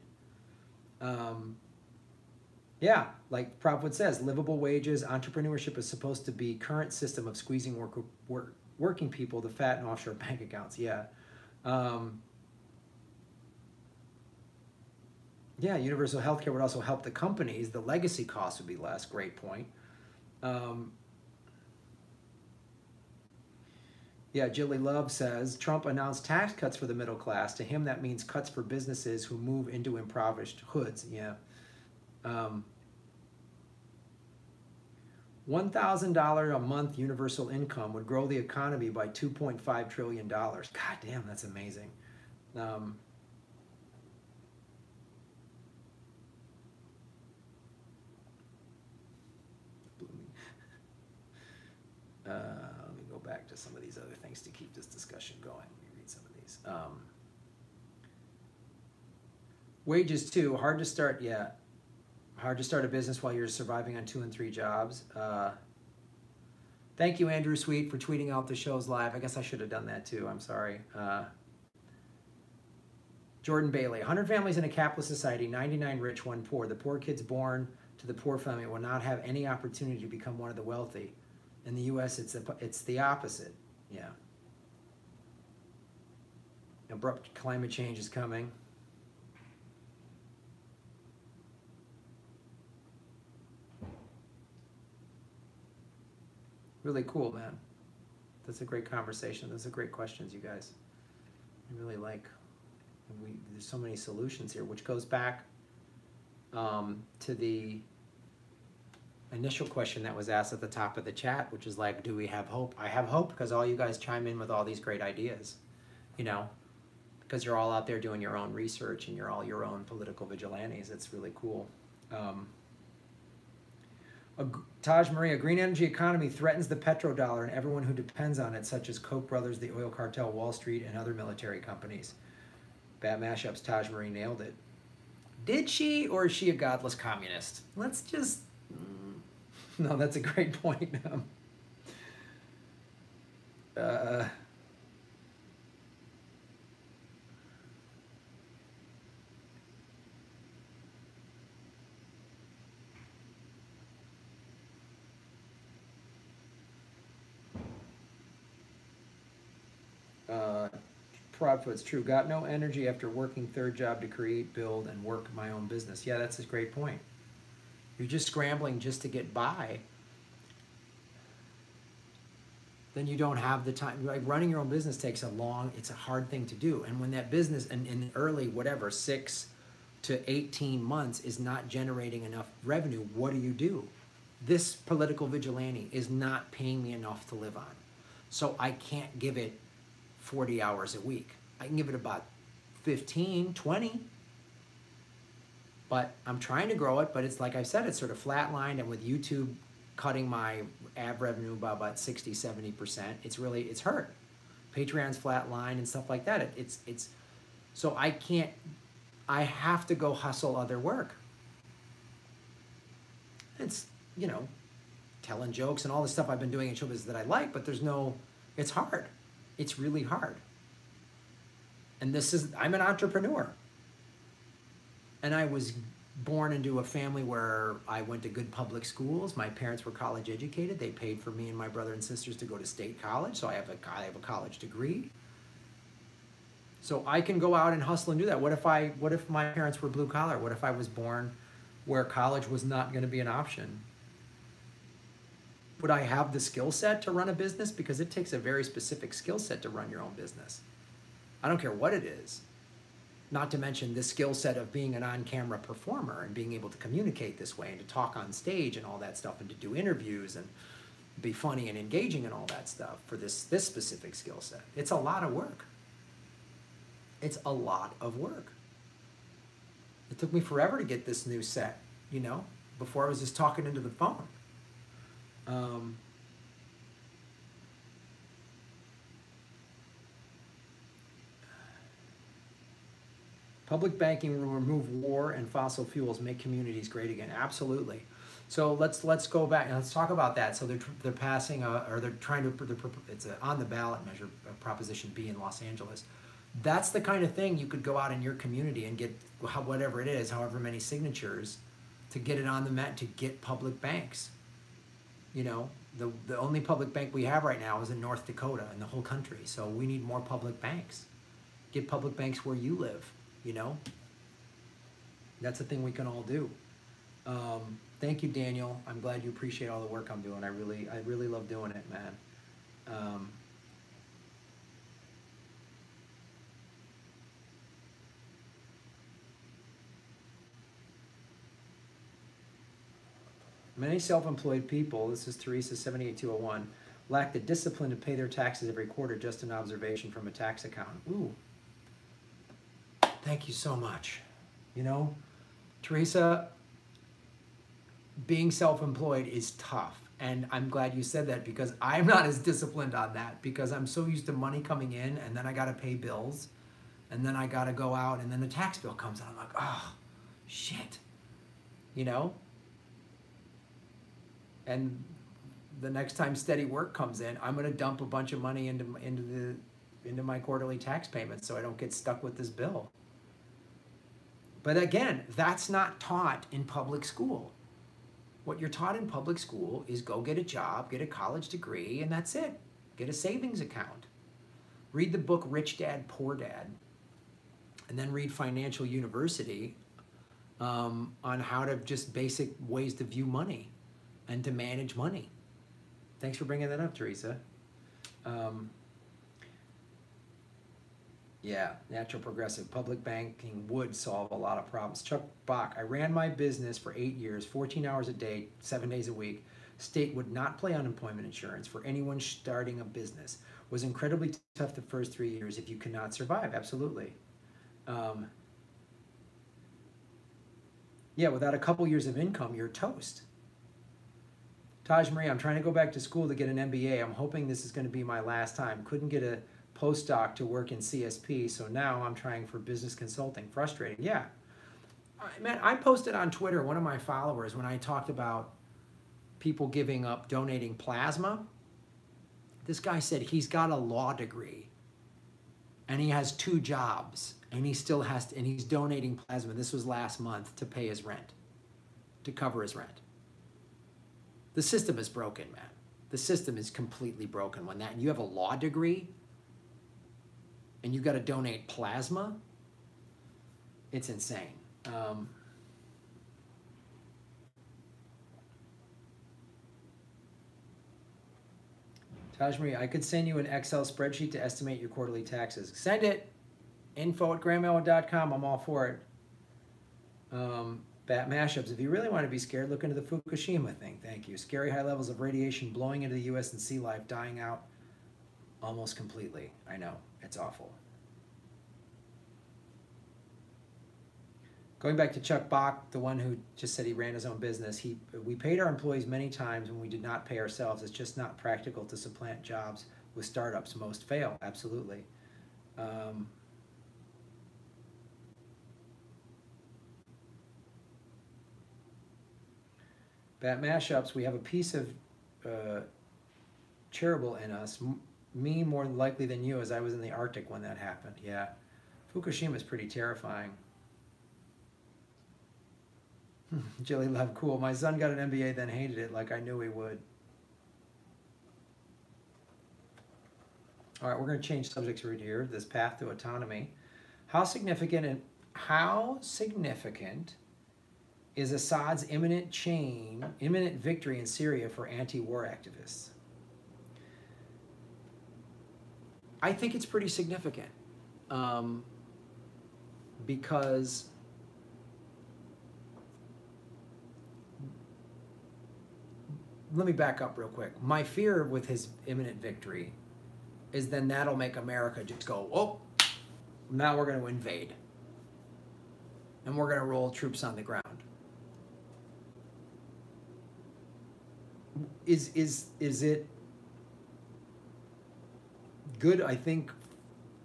B: Yeah, like Propwood says, livable wages, entrepreneurship is supposed to be current system of squeezing working people to fat and offshore bank accounts. Yeah. Yeah, universal healthcare would also help the companies. The legacy costs would be less. Great point. Yeah, Jilly Love says, Trump announced tax cuts for the middle class. To him, that means cuts for businesses who move into impoverished hoods. Yeah.
A: $1,000 a month universal income would grow the economy by $2.5 trillion. God damn, that's amazing. Um, let me go back to some of these other things to keep this discussion going. Let me read some of these. Wages too, hard to start, yeah. Hard to start a business while you're surviving on 2 and 3 jobs. Thank you, Andrew Sweet, for tweeting out the shows live. I guess I should have done that too, I'm sorry. Jordan Bailey, 100 families in a capitalist society, 99 rich, 1 poor. The poor kids born to the poor family will not have any opportunity to become one of the wealthy. In the U.S., it's the opposite, yeah. Abrupt climate change is coming. Really cool, man. That's a great conversation. Those are great questions, you guys. I really like. There's so many solutions here, which goes back to the initial question that was asked at the top of the chat, which is like, do we have hope? I have hope because all you guys chime in with all these great ideas, you know, because you're all out there doing your own research and you're all your own political vigilantes. It's really cool. Taj Marie, a green energy economy threatens the petrodollar and everyone who depends on it, such as Koch brothers, the oil cartel, Wall Street, and other military companies. Bad mashups, Taj Marie nailed it. Did she, or is she a godless communist? Let's just... No, that's a great point. Prodfoot's true. Got no energy after working 3rd job to create, build, and work my own business. Yeah, that's a great point. You're just scrambling just to get by. Then you don't have the time. Like running your own business takes it's a hard thing to do. And when that business in the early, 6 to 18 months is not generating enough revenue, what do? This political vigilante is not paying me enough to live on. So I can't give it 40 hours a week. I can give it about 15, 20. But I'm trying to grow it, but it's like I said, it's sort of flatlined, and with YouTube cutting my ad revenue by about 60, 70%, it's hurt. Patreon's flatline and stuff like that. So I have to go hustle other work. It's, telling jokes and all the stuff I've been doing in show business that I like, but it's hard. It's really hard. And I'm an entrepreneur. And I was born into a family where I went to good public schools. My parents were college educated. They paid for me and my brother and sisters to go to state college, so I have a college degree. So I can go out and hustle and do that. What if my parents were blue collar? What if I was born where college was not going to be an option? Would I have the skill set to run a business? Because it takes a very specific skill set to run your own business. I don't care what it is. Not to mention the skill set of being an on-camera performer and being able to communicate this way and to talk on stage and all that stuff and to do interviews and be funny and engaging and all that stuff for this specific skill set. It's a lot of work. It's a lot of work. It took me forever to get this new set, before I was just talking into the phone. Public banking will remove war and fossil fuels, make communities great again. Absolutely. So let's go back and let's talk about that. So they're passing they're trying to it's on the ballot measure, Proposition B in Los Angeles. That's the kind of thing you could go out in your community and get whatever it is, however many signatures, to get it on the mat, to get public banks. The only public bank we have right now is in North Dakota in the whole country. So we need more public banks. Get public banks where you live, That's a thing we can all do. Thank you, Daniel. I'm glad you appreciate all the work I'm doing. I really love doing it, man. Many self-employed people, this is Teresa 78201, lack the discipline to pay their taxes every quarter. Just an observation from a tax accountant. Ooh, thank you so much. You know, Teresa, being self-employed is tough. And I'm glad you said that, because I'm not as disciplined on that, because I'm so used to money coming in and then I got to pay bills and then I got to go out and then the tax bill comes and I'm like, oh, shit, you know? And the next time steady work comes in, I'm going to dump a bunch of money into my quarterly tax payments so I don't get stuck with this bill. But again, that's not taught in public school. What you're taught in public school is go get a job, get a college degree, and that's it. Get a savings account. Read the book Rich Dad, Poor Dad, and then read Financial University on how to just basic ways to view money and to manage money. Thanks for bringing that up, Teresa. Yeah, natural progressive. Public banking would solve a lot of problems. Chuck Bach, I ran my business for 8 years, 14 hours a day, 7 days a week. State would not pay unemployment insurance for anyone starting a business. Was incredibly tough the first 3 years if you cannot survive. Absolutely. Yeah, without a couple years of income, you're toast. Taj Marie, I'm trying to go back to school to get an MBA. I'm hoping this is going to be my last time. Couldn't get a postdoc to work in CSP, so now I'm trying for business consulting. Frustrating. Yeah. Man, I posted on Twitter, one of my followers, when I talked about people giving up donating plasma. This guy said he's got a law degree and he has 2 jobs and he still has to, and he's donating plasma. This was last month to pay his rent, to cover his rent. The system is broken, man. The system is completely broken. When you have a law degree and you got to donate plasma, it's insane. Taj Marie, I could send you an Excel spreadsheet to estimate your quarterly taxes. Send it. info@grahamelwood.com. I'm all for it. Bat mashups. If you really want to be scared, look into the Fukushima thing. Thank you. Scary high levels of radiation blowing into the U.S. and sea life dying out almost completely. I know. It's awful. Going back to Chuck Bach, the one who just said he ran his own business, we paid our employees many times when we did not pay ourselves. It's just not practical to supplant jobs with startups. Most fail. Absolutely. Bat mashups, we have a piece of Chernobyl in us. Me more likely than you, as I was in the Arctic when that happened. Yeah. Fukushima is pretty terrifying. Jilly Love, cool. My son got an MBA, then hated it like I knew he would. All right, we're going to change subjects right here. This path to autonomy. How significant is Assad's imminent victory in Syria for anti-war activists? I think it's pretty significant because let me back up real quick. My fear with his imminent victory is then that'll make America just go, oh, now we're going to invade. And we're going to roll troops on the ground. Is it good, I think,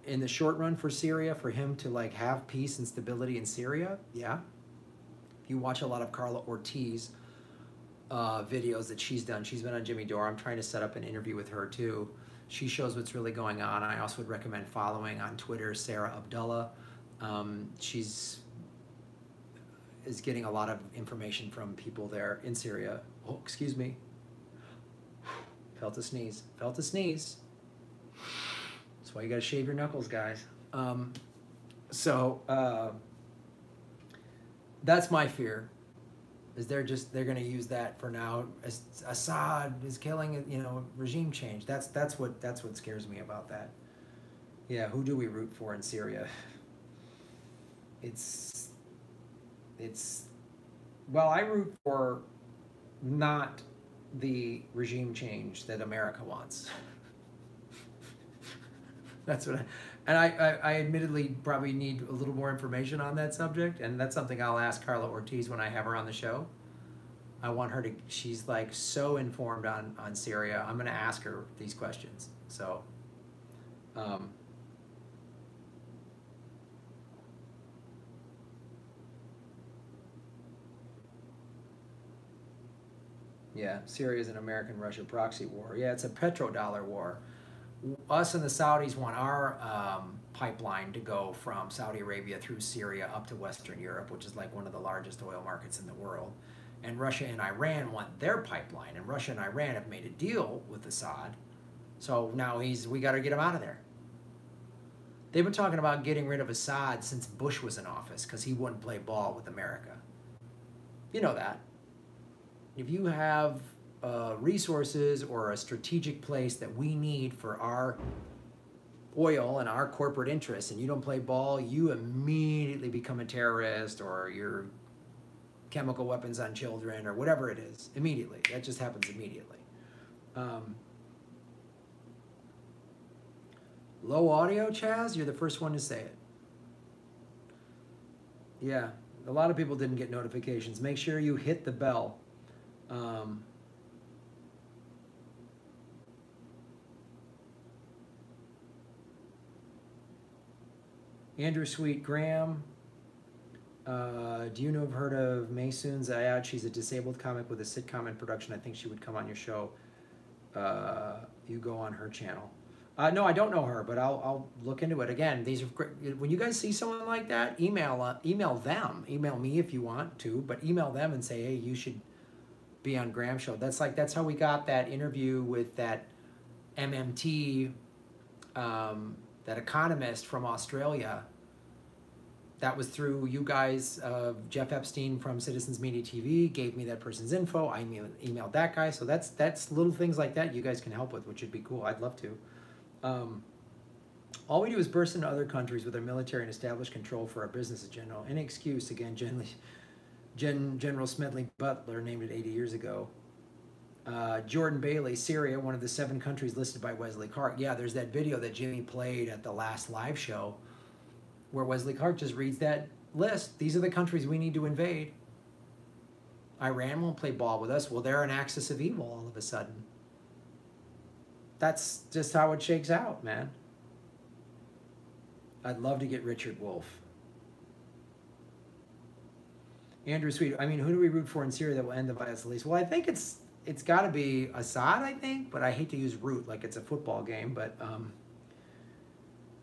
A: in the short run for Syria, for him to like have peace and stability in Syria? Yeah. If you watch a lot of Carla Ortiz videos that she's done, she's been on Jimmy Dore. I'm trying to set up an interview with her too. She shows what's really going on. I also would recommend following on Twitter Sarah Abdullah. She's getting a lot of information from people there in Syria. Oh, excuse me. Felt a sneeze. Felt a sneeze. That's why you gotta shave your knuckles, guys. That's my fear. Is they're gonna use that for now. Assad is killing, regime change. That's what scares me about that. Yeah, who do we root for in Syria? Well, I root for not the regime change that America wants. That's what I admittedly probably need a little more information on that subject, and that's something I'll ask Carla Ortiz when I have her on the show. I want her to, she's like so informed on Syria. I'm going to ask her these questions. So, yeah, Syria is an American-Russia proxy war. Yeah, it's a petrodollar war. Us and the Saudis want our pipeline to go from Saudi Arabia through Syria up to Western Europe, which is like one of the largest oil markets in the world. And Russia and Iran want their pipeline, and Russia and Iran have made a deal with Assad. So now we got to get him out of there. They've been talking about getting rid of Assad since Bush was in office because he wouldn't play ball with America. You know that. If you have resources or a strategic place that we need for our oil and our corporate interests, and you don't play ball, you immediately become a terrorist, or you're chemical weapons on children, or whatever it is. Immediately. That just happens immediately. Low audio, Chaz? You're the first one to say it. Yeah, a lot of people didn't get notifications. Make sure you hit the bell. Andrew Sweet Graham. Do you know have heard of Maysoon Zayad? She's a disabled comic with a sitcom in production. I think she would come on your show. You go on her channel. No, I don't know her, but I'll look into it. Again, these are great. When you guys see someone like that, email them. Email me if you want to, but email them and say, hey, you should be on Graham's show. That's how we got that interview with that MMT, that economist from Australia. That was through you guys. Jeff Epstein from Citizens Media TV gave me that person's info. I emailed that guy. So that's little things like that you guys can help with, which would be cool. I'd love to. All we do is burst into other countries with our military and establish control for our business agenda. Any excuse, again, General Smedley Butler named it 80 years ago. Jordan Bailey, Syria, one of the 7 countries listed by Wesley Clark. Yeah, there's that video that Jimmy played at the last live show where Wesley Clark just reads that list. These are the countries we need to invade. Iran won't play ball with us. Well, they're an axis of evil all of a sudden. That's just how it shakes out, man. I'd love to get Richard Wolff. Andrew Sweet, I mean, who do we root for in Syria that will end the violence the least? Well, I think it's got to be Assad, I think, but I hate to use root like it's a football game, but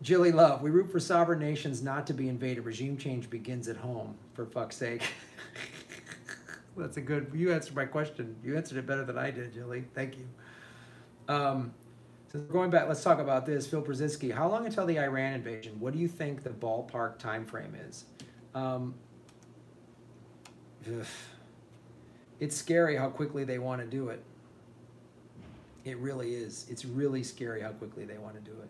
A: Jilly Love, we root for sovereign nations not to be invaded. Regime change begins at home, for fuck's sake. That's a good, you answered my question. You answered it better than I did, Jilly. Thank you. So going back, let's talk about this. Phil Brzezinski, how long until the Iran invasion? What do you think the ballpark time frame is? It's scary how quickly they want to do it. It really is. It's really scary how quickly they want to do it.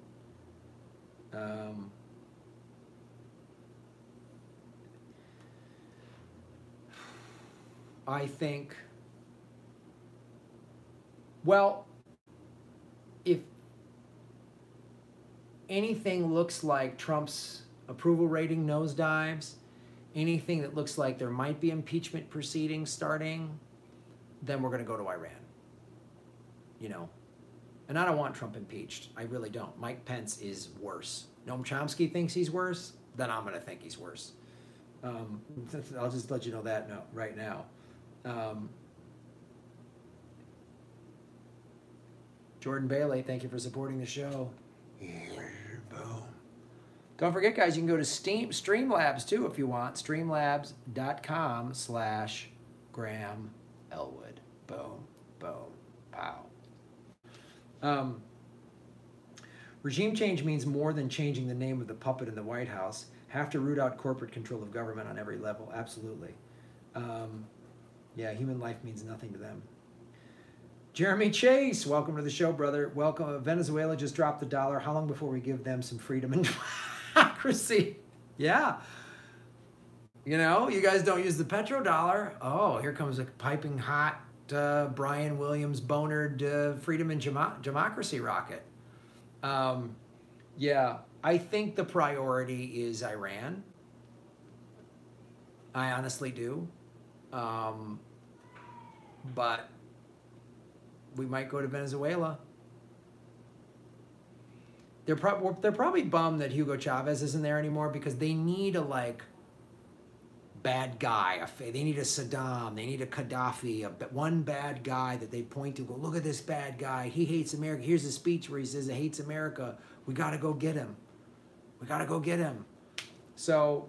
A: I think, well, if anything looks like Trump's approval rating nosedives, anything that looks like there might be impeachment proceedings starting, then we're going to go to Iran. You know, and I don't want Trump impeached. I really don't. Mike Pence is worse. Noam Chomsky thinks he's worse, then I'm going to think he's worse. I'll just let you know that right now. Jordan Bailey, thank you for supporting the show. Boom. Don't forget, guys, you can go to Streamlabs too if you want. Streamlabs.com/Graham Elwood. Boom, boom, pow. Regime change means more than changing the name of the puppet in the White House. Have to root out corporate control of government on every level. Absolutely. Yeah, human life means nothing to them. Jeremy Chase, welcome to the show, brother. Welcome. Venezuela just dropped the dollar. How long before we give them some freedom and democracy? Yeah. You know, you guys don't use the petrodollar. Oh, here comes a piping hot Brian Williams bonered freedom and democracy rocket. Yeah, I think the priority is Iran. I honestly do. But we might go to Venezuela. They're probably bummed that Hugo Chavez isn't there anymore because they need a like bad guy. They need a Saddam. They need a Gaddafi. One bad guy that they point to. Go look at this bad guy. He hates America. Here's a speech where he says he hates America. We got to go get him. We got to go get him. So.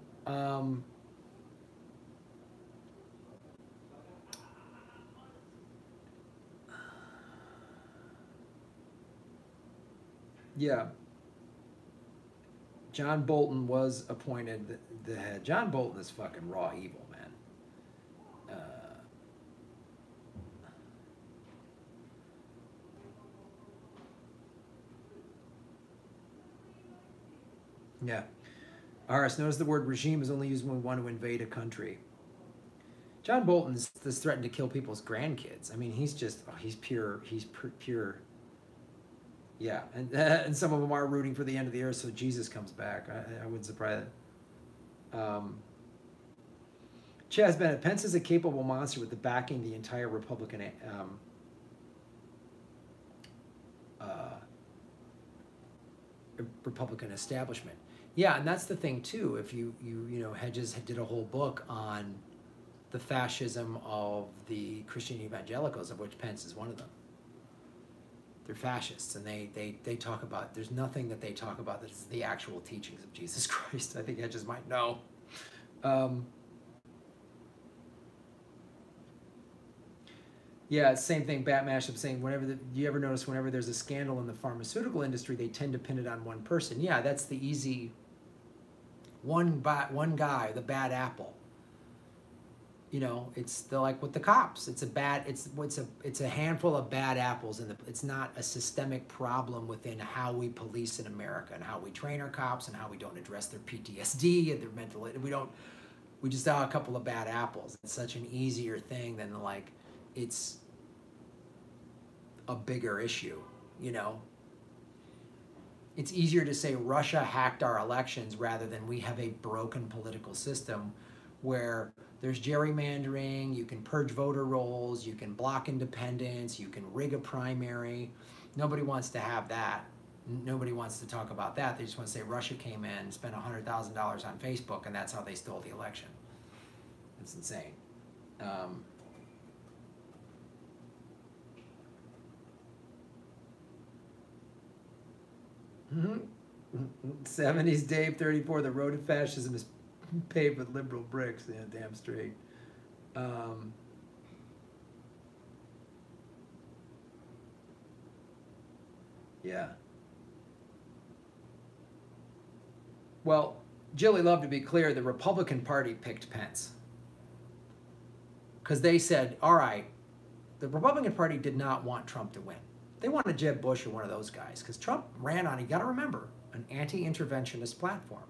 A: Yeah. John Bolton was appointed the head. John Bolton is fucking raw evil, man. Yeah. Horace, notice the word regime is only used when we want to invade a country. John Bolton has threatened to kill people's grandkids. I mean, he's just, he's pure. Yeah, and some of them are rooting for the end of the earth so Jesus comes back. I wouldn't surprise it. Chaz Bennett, Pence is a capable monster with the backing of the entire Republican establishment. Yeah, and that's the thing too. If you know, Hedges did a whole book on the fascism of the Christian evangelicals, of which Pence is one of them. They're fascists, and they talk about, there's nothing that they talk about that's the actual teachings of Jesus Christ. I think Hedges might know. Yeah, same thing. Bat Mashup saying, do you ever notice whenever there's a scandal in the pharmaceutical industry, they tend to pin it on one person? Yeah, that's the easy one guy, the bad apple. You know, they're like with the cops. It's a handful of bad apples, and it's not a systemic problem within how we police in America and how we train our cops and how we don't address their PTSD and their mental. We just saw a couple of bad apples. It's such an easier thing than like it's a bigger issue. You know, it's easier to say Russia hacked our elections rather than we have a broken political system where there's gerrymandering, you can purge voter rolls, you can block independence, you can rig a primary. Nobody wants to have that. Nobody wants to talk about that. They just want to say Russia came in, spent $100,000 on Facebook, and that's how they stole the election. It's insane. 70s Dave 34, the road to fascism is paved with liberal bricks. Yeah, damn straight. Yeah. Well, Jilly Love, to be clear, the Republican Party picked Pence. Because they said, all right, the Republican Party did not want Trump to win. They wanted Jeb Bush or one of those guys. Because Trump ran on, you got to remember, an anti-interventionist platform.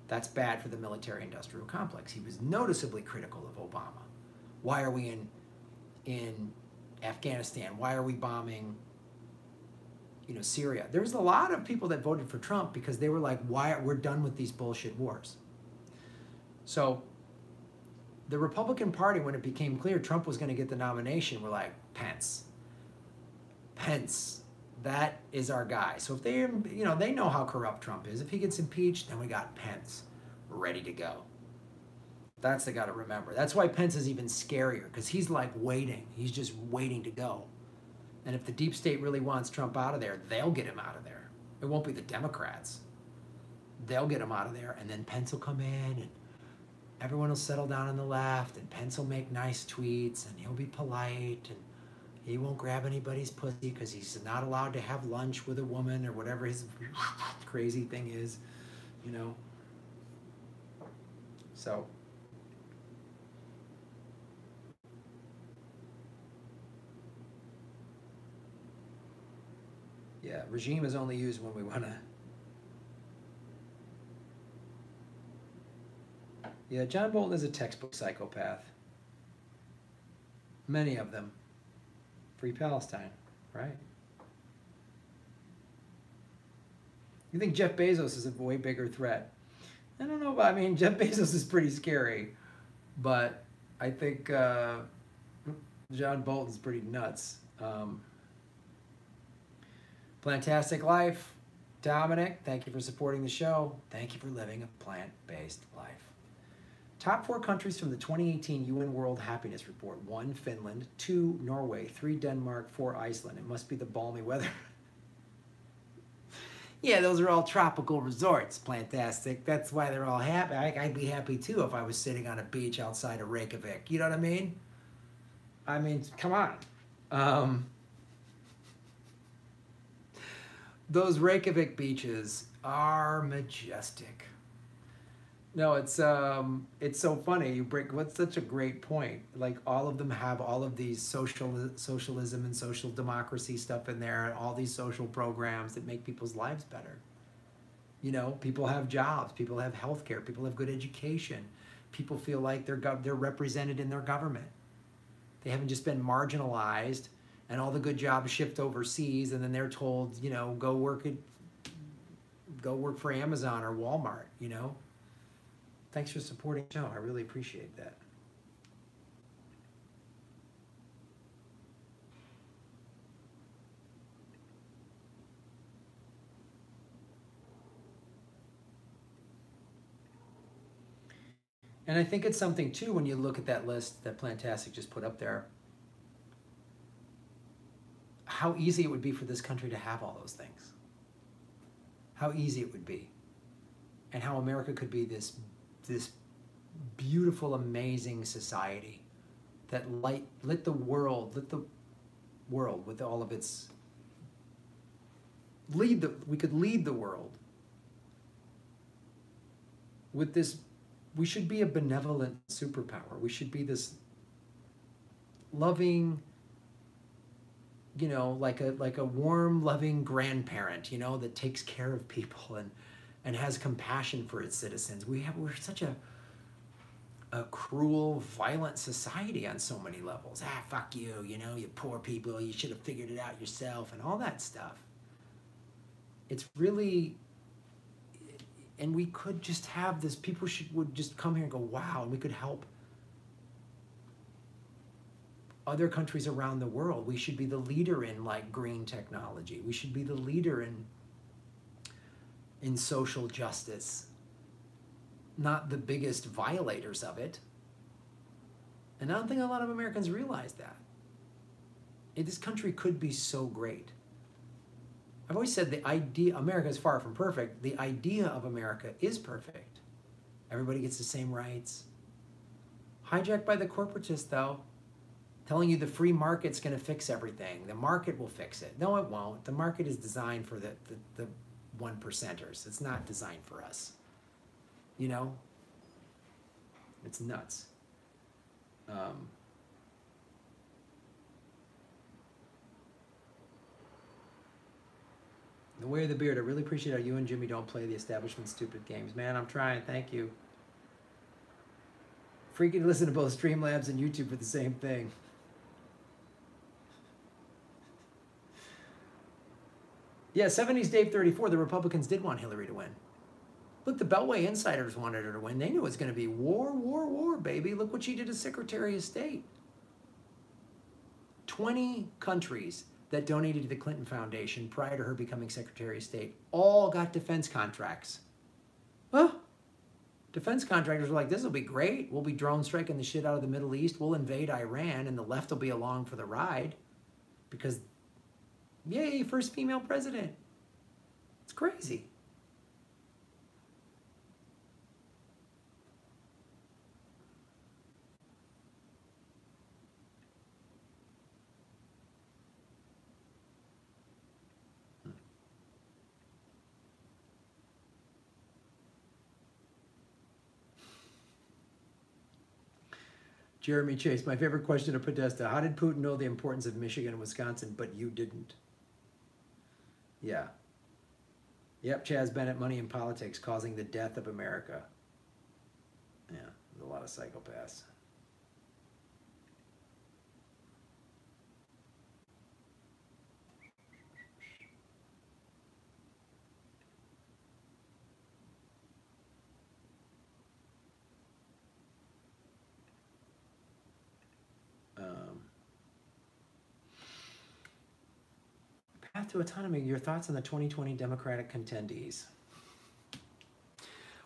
A: That's bad for the military-industrial complex. He was noticeably critical of Obama. Why are we in Afghanistan? Why are we bombing, Syria? There was a lot of people that voted for Trump because they were like, we're done with these bullshit wars. So the Republican Party, when it became clear Trump was going to get the nomination, were like, Pence, that is our guy. So if they know how corrupt Trump is. If he gets impeached, then we got Pence ready to go. That's the guy to remember. That's why Pence is even scarier, because he's like waiting. He's just waiting to go. And if the deep state really wants Trump out of there, they'll get him out of there. It won't be the Democrats. They'll get him out of there, and then Pence will come in, and everyone will settle down on the left, and Pence will make nice tweets, and he'll be polite, and he won't grab anybody's pussy because he's not allowed to have lunch with a woman or whatever his crazy thing is, So. Yeah, regime is only used when we want to. Yeah, John Bolton is a textbook psychopath. Many of them. Free Palestine, right? You think Jeff Bezos is a way bigger threat? I don't know. I mean, Jeff Bezos is pretty scary, but I think John Bolton's pretty nuts. Plantastic Life, Dominic, thank you for supporting the show. Thank you for living a plant-based life. Top 4 countries from the 2018 UN World Happiness Report. 1, Finland. 2, Norway. 3, Denmark. 4, Iceland. It must be the balmy weather. Yeah, those are all tropical resorts, Plantastic. That's why they're all happy. I'd be happy too if I was sitting on a beach outside of Reykjavik. You know what I mean? I mean, come on. Those Reykjavik beaches are majestic. No, it's so funny. What's such a great point. Like all of them have all of these socialism and social democracy stuff in there, and all these social programs that make people's lives better. You know, people have jobs, people have health care, people have good education, people feel like they're represented in their government. They haven't just been marginalized and all the good jobs shipped overseas, and then they're told, you know, go work for Amazon or Walmart, you know. Thanks for supporting the show. I really appreciate that. And I think it's something too when you look at that list that Plantastic just put up there, how easy it would be for this country to have all those things. How easy it would be. And how America could be this beautiful, amazing society that lit the world with all of its we could lead the world with this. We should be a benevolent superpower. We should be this loving, you know, like a warm, loving grandparent, you know, that takes care of people and has compassion for its citizens. We're such a cruel, violent society on so many levels. Ah, fuck you, you know, you poor people, you should have figured it out yourself and all that stuff. It's really, and we could just have this, people would just come here and go, wow, and we could help other countries around the world. We should be the leader in like green technology. We should be the leader in social justice, not the biggest violators of it. And I don't think a lot of Americans realize that. This country could be so great. I've always said the idea, America is far from perfect. The idea of America is perfect. Everybody gets the same rights. Hijacked by the corporatists, though, telling you the free market's going to fix everything. The market will fix it. No, it won't. The market is designed for the one percenters. It's not designed for us. You know? It's nuts. The Way of the Beard, I really appreciate how you and Jimmy don't play the establishment stupid games. Man, I'm trying. Thank you. Freaking listen to both Streamlabs and YouTube for the same thing. Yeah, 70s Dave 34, the Republicans did want Hillary to win. Look, the Beltway insiders wanted her to win. They knew it was going to be war, war, war, baby. Look what she did as Secretary of State. 20 countries that donated to the Clinton Foundation prior to her becoming Secretary of State all got defense contracts. Huh? Defense contractors were like, this will be great. We'll be drone striking the shit out of the Middle East. We'll invade Iran, and the left will be along for the ride. Because, yay, first female president. It's crazy. Jeremy Chase, my favorite question of Podesta. How did Putin know the importance of Michigan and Wisconsin, but you didn't? Yeah. Yep, Chaz Bennett, Money in Politics, causing the death of America. Yeah, there's a lot of psychopaths. Path to Autonomy, your thoughts on the 2020 Democratic contendees.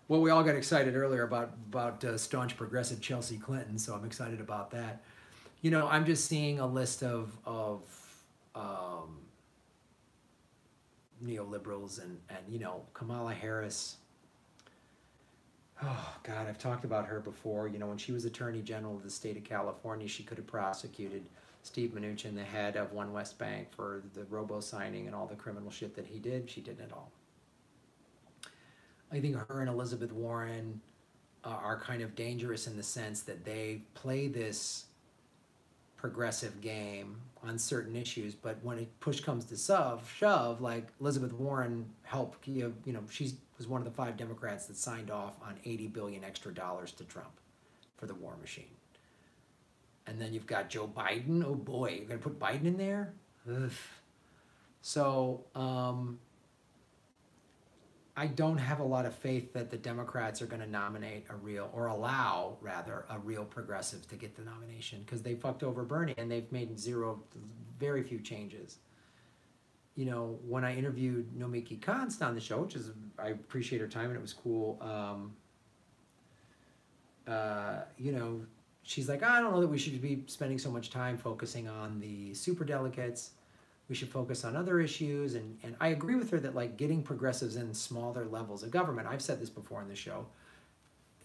A: Well, we all got excited earlier about staunch progressive Chelsea Clinton, so I'm excited about that. You know, I'm just seeing a list of neoliberals and you know, Kamala Harris. Oh God, I've talked about her before. You know, when she was Attorney General of the state of California, she could have prosecuted Steve Mnuchin, the head of One West Bank, for the robo-signing and all the criminal shit that he did. She didn't at all. I think her and Elizabeth Warren are kind of dangerous in the sense that they play this progressive game on certain issues, but when push comes to shove, like Elizabeth Warren helped give, you know, she was one of the 5 Democrats that signed off on $80 billion extra to Trump for the war machine. And then you've got Joe Biden. Oh boy, you're gonna put Biden in there? Ugh. So, I don't have a lot of faith that the Democrats are going to nominate allow a real progressive to get the nomination, because they fucked over Bernie and they've made very few changes. You know, when I interviewed Nomiki Konst on the show, I appreciate her time and it was cool. You know, she's like, I don't know that we should be spending so much time focusing on the superdelegates. We should focus on other issues, and I agree with her that, like, getting progressives in smaller levels of government, I've said this before on the show,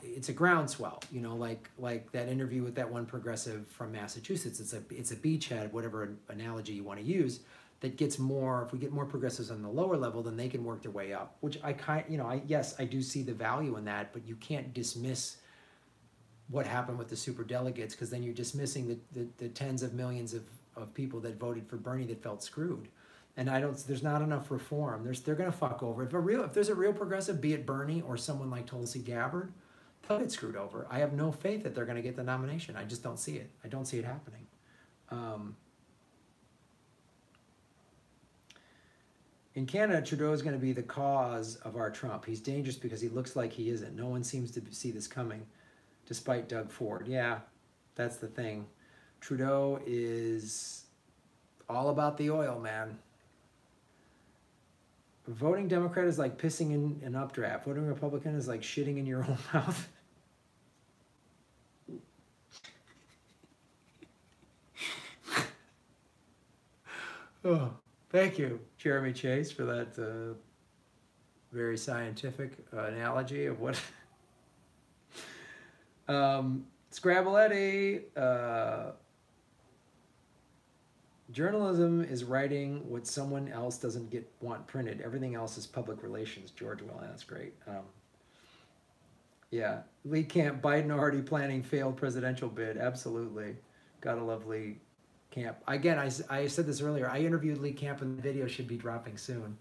A: it's a groundswell, you know, like that interview with that one progressive from Massachusetts. It's a beachhead, whatever analogy you want to use, that gets more. If we get more progressives on the lower level, then they can work their way up. Which yes, I do see the value in that, but you can't dismiss what happened with the superdelegates, because then you're dismissing the tens of millions of people that voted for Bernie that felt screwed. And there's not enough reform. They're gonna fuck over. If there's a real progressive, be it Bernie or someone like Tulsi Gabbard, they'll get screwed over. I have no faith that they're gonna get the nomination. I just don't see it. I don't see it happening. In Canada, Trudeau is gonna be the cause of our Trump. He's dangerous because he looks like he isn't. No one seems to see this coming, despite Doug Ford. Yeah, that's the thing. Trudeau is all about the oil, man. Voting Democrat is like pissing in an updraft. Voting Republican is like shitting in your own mouth. Oh, thank you, Jeremy Chase, for that very scientific analogy of what... Scrabbletti, journalism is writing what someone else doesn't want printed. Everything else is public relations. George Will, that's great. Yeah, Lee Camp, Biden already planning failed presidential bid. Absolutely, gotta love Lee Camp. Again, I said this earlier. I interviewed Lee Camp, and the video should be dropping soon.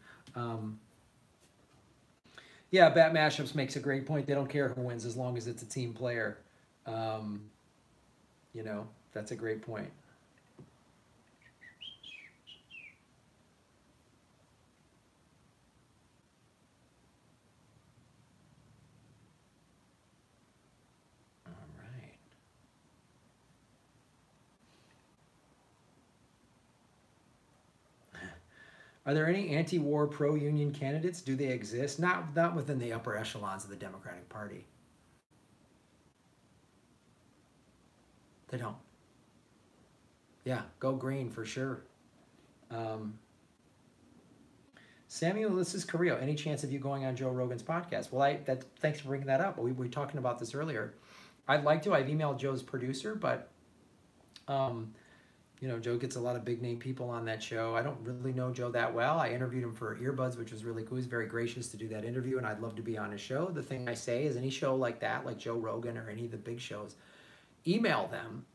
A: Yeah, Bat Mashups makes a great point. They don't care who wins as long as it's a team player. You know, that's a great point. All right. Are there any anti-war, pro-union candidates? Do they exist? Not within the upper echelons of the Democratic Party. They don't. Yeah, go green for sure. Samuel, this is Carrillo. Any chance of you going on Joe Rogan's podcast? Well, thanks for bringing that up. We were talking about this earlier. I'd like to. I've emailed Joe's producer, but you know, Joe gets a lot of big name people on that show. I don't really know Joe that well. I interviewed him for Earbuds, which was really cool. He's very gracious to do that interview, and I'd love to be on his show. The thing I say is, any show like that, like Joe Rogan or any of the big shows, email them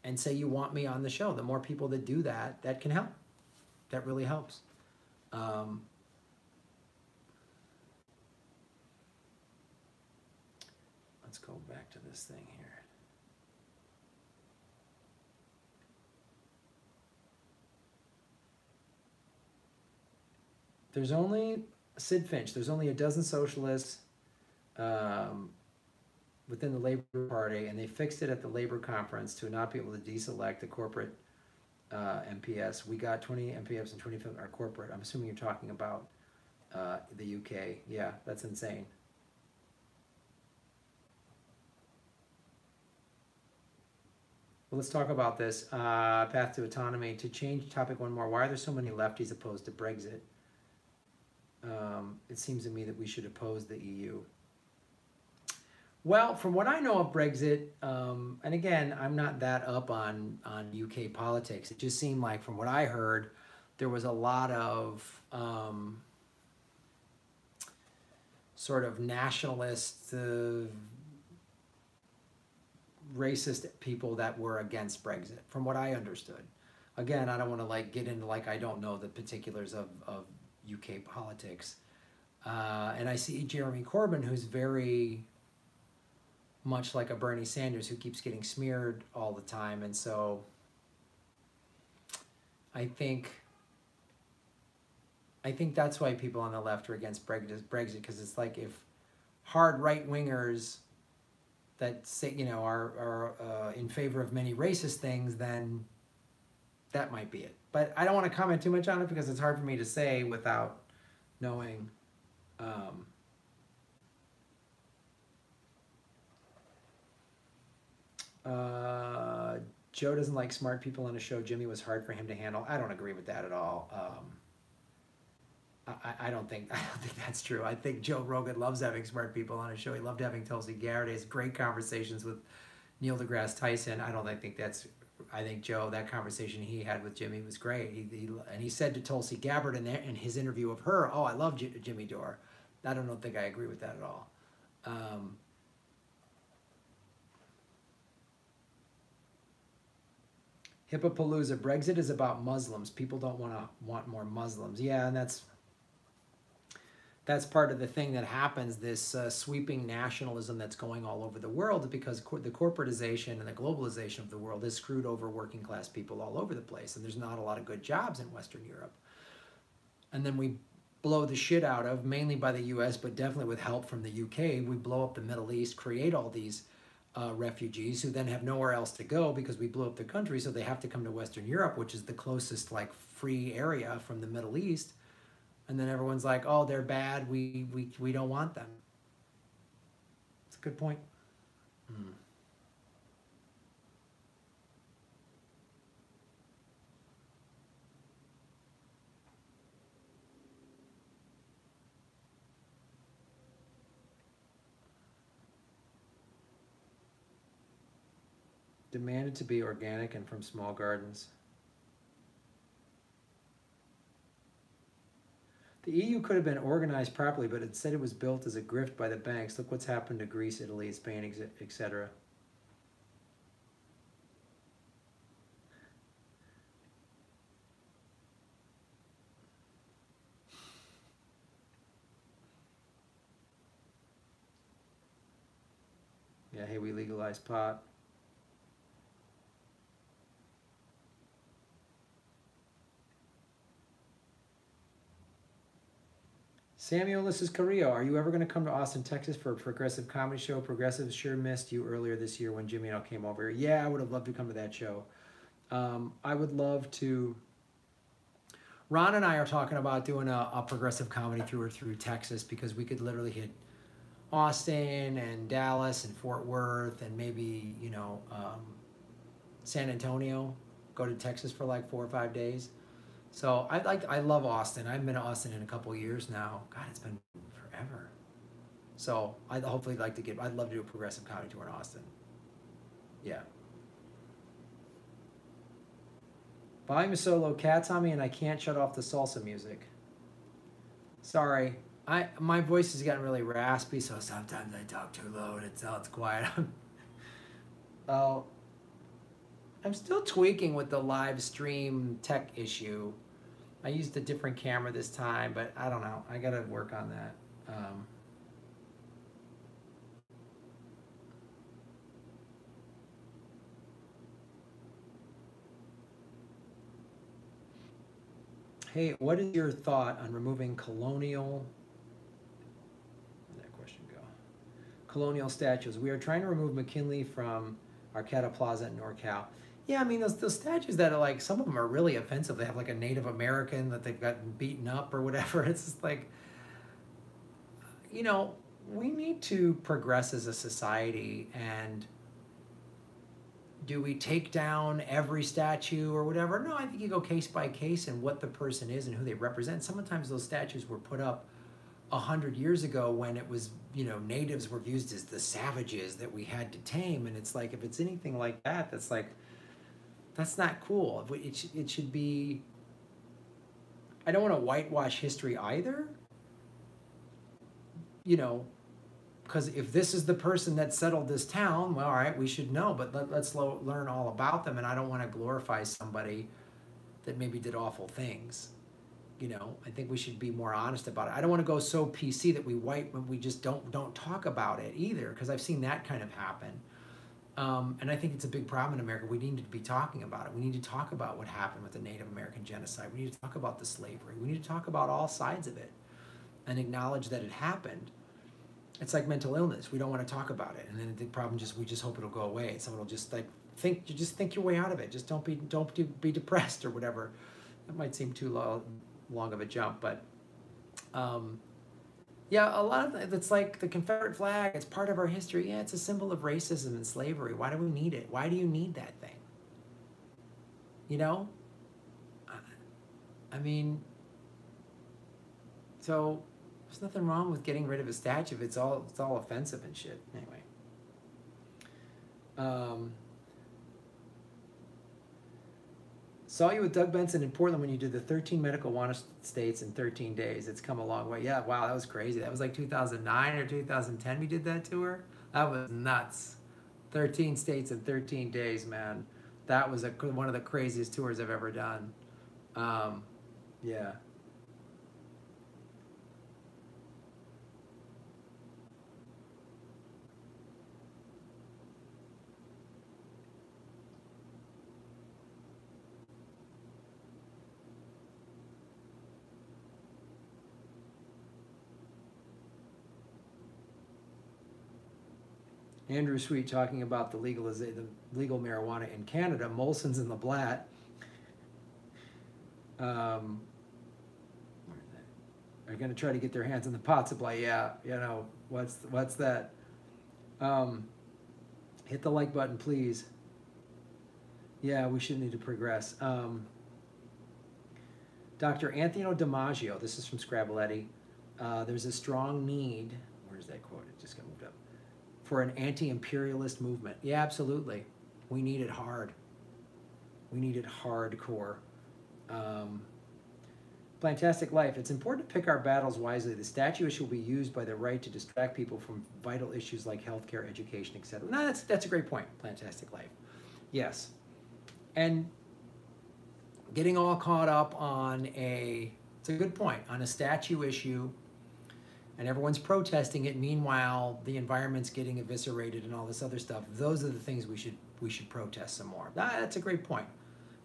A: and say you want me on the show. The more people that do that, that can help. That really helps. Let's go back to this thing here. There's only, Sid Finch, there's only a dozen socialists within the Labor Party, and they fixed it at the Labor Conference to not be able to deselect the corporate MPS. We got 20 MPS and 20 are corporate. I'm assuming you're talking about the UK. Yeah, that's insane. Well, let's talk about this. Path to autonomy. To change topic one more, why are there so many lefties opposed to Brexit? It seems to me that we should oppose the EU. Well, from what I know of Brexit, and again, I'm not that up on UK politics. It just seemed like, from what I heard, there was a lot of sort of nationalist, racist people that were against Brexit, from what I understood. Again, I don't want to like get into like I don't know the particulars of UK politics. And I see Jeremy Corbyn, who's very much like a Bernie Sanders, who keeps getting smeared all the time. And so I think that's why people on the left are against Brexit, because it's like if hard right-wingers that say, you know, are in favor of many racist things, then that might be it. But I don't want to comment too much on it because it's hard for me to say without knowing. Joe doesn't like smart people on a show. Jimmy was hard for him to handle. I don't agree with that at all. I don't think that's true. I think Joe Rogan loves having smart people on his show. He loved having Tulsi Gabbard. He has great conversations with Neil deGrasse Tyson. I think Joe, that conversation he had with Jimmy was great. He said to Tulsi Gabbard in his interview of her, "Oh, I love Jimmy Dore." I don't think I agree with that at all. Hippopalooza, Brexit is about Muslims. People don't want more Muslims. Yeah, and that's part of the thing that happens, this sweeping nationalism that's going all over the world, because the corporatization and the globalization of the world has screwed over working class people all over the place, and there's not a lot of good jobs in Western Europe. And then we blow the shit out of, mainly by the US, but definitely with help from the UK, we blow up the Middle East, create all these refugees who then have nowhere else to go because we blew up the country, so they have to come to Western Europe, which is the closest like free area from the Middle East. And then everyone's like, "Oh, they're bad. We don't want them." It's a good point. Demanded to be organic and from small gardens. The EU could have been organized properly, but instead it was built as a grift by the banks. Look what's happened to Greece, Italy, Spain, etc. Yeah, hey, we legalized pot. Samuel, this is Carrillo. Are you ever going to come to Austin, Texas for a progressive comedy show? Progressives sure missed you earlier this year when Jimmy and I came over here. Yeah, I would have loved to come to that show. I would love to. Ron and I are talking about doing a progressive comedy tour through Texas, because we could literally hit Austin and Dallas and Fort Worth and maybe, you know, San Antonio, go to Texas for like 4 or 5 days. So I love Austin. I haven't been to Austin in a couple of years now. God, it's been forever. So I'd love to do a progressive comedy tour in Austin. Yeah. Volume is so low, cat's on me, and I can't shut off the salsa music. Sorry. My voice has gotten really raspy, so sometimes I talk too low and it sounds quiet. Oh, I'm still tweaking with the live stream tech issue. I used a different camera this time, but I don't know. I gotta work on that. Hey, what is your thought on removing colonial? Where'd that question go? Colonial statues. We are trying to remove McKinley from Arcata Plaza in NorCal. Yeah, I mean those statues that are like, some of them are really offensive. They have like a Native American that they've gotten beaten up or whatever. It's just like, you know, we need to progress as a society. And do we take down every statue or whatever? No, I think you go case by case and what the person is and who they represent. Sometimes those statues were put up 100 years ago when it was, you know, natives were used as the savages that we had to tame. And it's like, if it's anything like that, that's like, that's not cool. It should be, I don't want to whitewash history either, you know, because if this is the person that settled this town, well, all right, we should know, but let's learn all about them. And I don't want to glorify somebody that maybe did awful things. You know, I think we should be more honest about it. I don't want to go so PC that we just don't talk about it either, because I've seen that kind of happen. And I think it's a big problem in America. We need to be talking about it. We need to talk about what happened with the Native American genocide. We need to talk about the slavery. We need to talk about all sides of it and acknowledge that it happened. It's like mental illness. We don't want to talk about it, and then the problem we just hope it'll go away. Someone will just like think your way out of it. Just don't be depressed or whatever. That might seem too long of a jump, but yeah, a lot of it's like the Confederate flag. It's part of our history. Yeah, it's a symbol of racism and slavery. Why do we need it? Why do you need that thing? You know, I mean, so there's nothing wrong with getting rid of a statue if it's all offensive and shit. Anyway. Saw you with Doug Benson in Portland when you did the 13 medical wanted states in 13 days. It's come a long way. Yeah, wow, that was crazy. That was like 2009 or 2010 we did that tour. That was nuts. 13 states in 13 days, man. That was one of the craziest tours I've ever done. Yeah. Andrew Sweet talking about the legal marijuana in Canada. Molson's in the Blatt. Are going to try to get their hands on the pot supply. Yeah, you know, what's that? Hit the like button, please. Yeah, we should need to progress. Dr. Anthony DiMaggio, this is from Scraboletti. There's a strong need, where's that quote? It just got moved up. For an anti-imperialist movement. Yeah, absolutely. We need it hard. We need it hardcore. Plantastic Life. It's important to pick our battles wisely. The statue issue will be used by the right to distract people from vital issues like healthcare, education, etc. No, that's a great point. Plantastic Life. Yes. And getting all caught up on it's a good point, on a statue issue, and everyone's protesting it. Meanwhile, the environment's getting eviscerated and all this other stuff. Those are the things we should protest some more. That's a great point.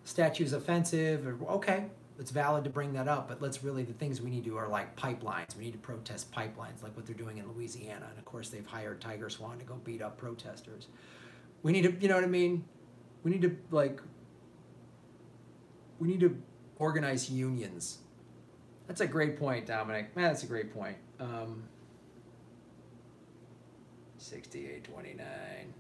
A: Statue's offensive. Okay, it's valid to bring that up, but the things we need to do are like pipelines. We need to protest pipelines, like what they're doing in Louisiana. And of course, they've hired Tiger Swan to go beat up protesters. We need to, you know what I mean? We need to organize unions. That's a great point, Dominic. Man, that's a great point. 6829.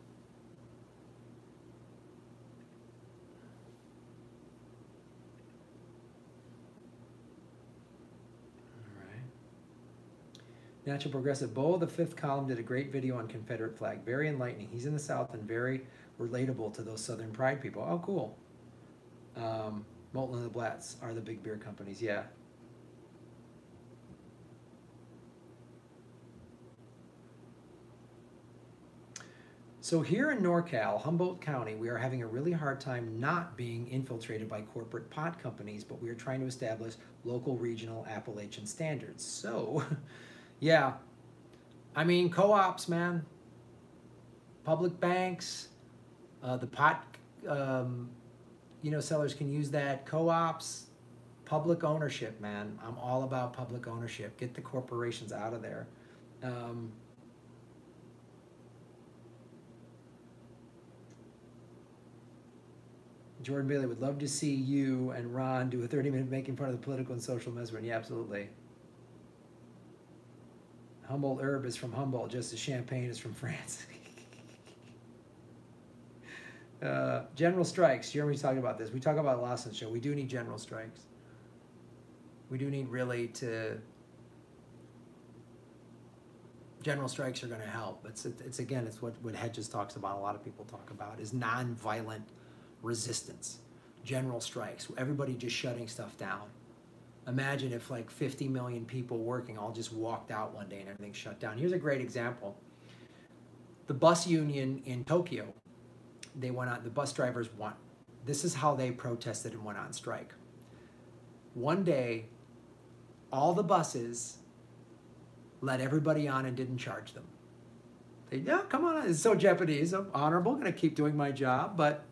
A: Natural Progressive. Bo, the fifth column, did a great video on Confederate flag. Very enlightening. He's in the South and very relatable to those Southern Pride people. Oh, cool. Molten and the Blatts are the big beer companies. Yeah. So here in NorCal, Humboldt County, we are having a really hard time not being infiltrated by corporate pot companies, but we are trying to establish local, regional, Appalachian standards. So, yeah, I mean, co-ops, man, public banks, the pot, sellers can use that. Co-ops, public ownership, man. I'm all about public ownership. Get the corporations out of there. Jordan Bailey would love to see you and Ron do a 30-minute making fun of the political and social mesmerism. Yeah, absolutely. Humboldt herb is from Humboldt, just as champagne is from France. General strikes. Jeremy's talking about this. We talk about Lawson's show. We do need general strikes. We do need really to. General strikes are going to help. It's again, it's what Hedges talks about. A lot of people talk about is nonviolent resistance. General strikes. Everybody just shutting stuff down. Imagine if like 50 million people working all just walked out one day and everything shut down. Here's a great example. The bus union in Tokyo, they went on, the bus drivers won. This is how they protested and went on strike. One day, all the buses let everybody on and didn't charge them. They, yeah, come on, it's so Japanese, I'm honorable, gonna keep doing my job. But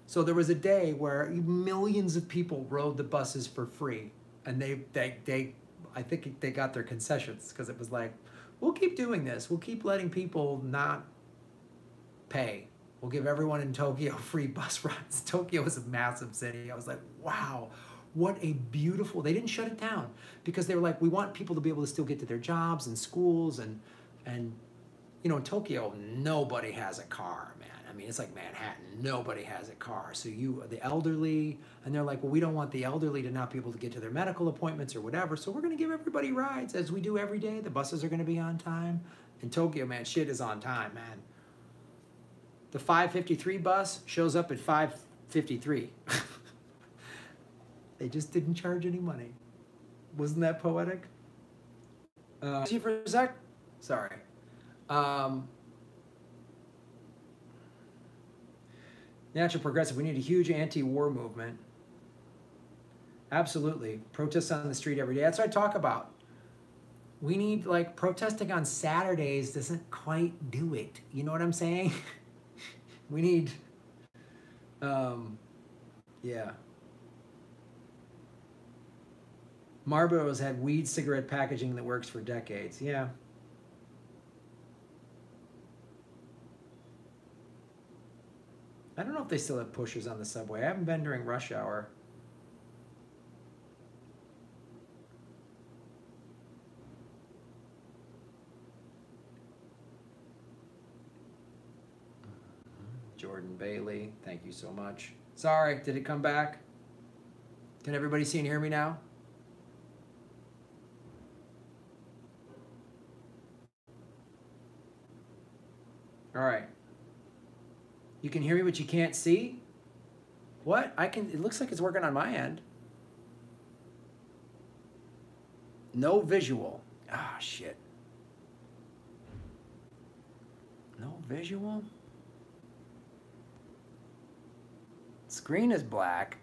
A: so there was a day where millions of people rode the buses for free. And they I think they got their concessions because it was like, we'll keep doing this. We'll keep letting people not pay. We'll give everyone in Tokyo free bus rides. Tokyo is a massive city. I was like, wow, what a beautiful, they didn't shut it down because they were like, we want people to be able to still get to their jobs and schools and you know, in Tokyo, nobody has a car, man. I mean, it's like Manhattan. Nobody has a car. So the elderly, and they're like, well, we don't want the elderly to not be able to get to their medical appointments or whatever. So we're going to give everybody rides as we do every day. The buses are going to be on time. In Tokyo, man, shit is on time, man. The 5:53 bus shows up at 5:53. They just didn't charge any money. Wasn't that poetic? See you for a sec? Sorry. Natural progressive, we need a huge anti-war movement. Absolutely. Protests on the street every day. That's what I talk about. We need, like, protesting on Saturdays doesn't quite do it. You know what I'm saying? We need, yeah. Marlboro's had weed cigarette packaging that works for decades. Yeah. I don't know if they still have pushers on the subway. I haven't been during rush hour. Jordan Bailey, thank you so much. Sorry, did it come back? Can everybody see and hear me now? All right. You can hear me, but you can't see? What? It looks like it's working on my end. No visual. Ah, shit. No visual? Screen is black.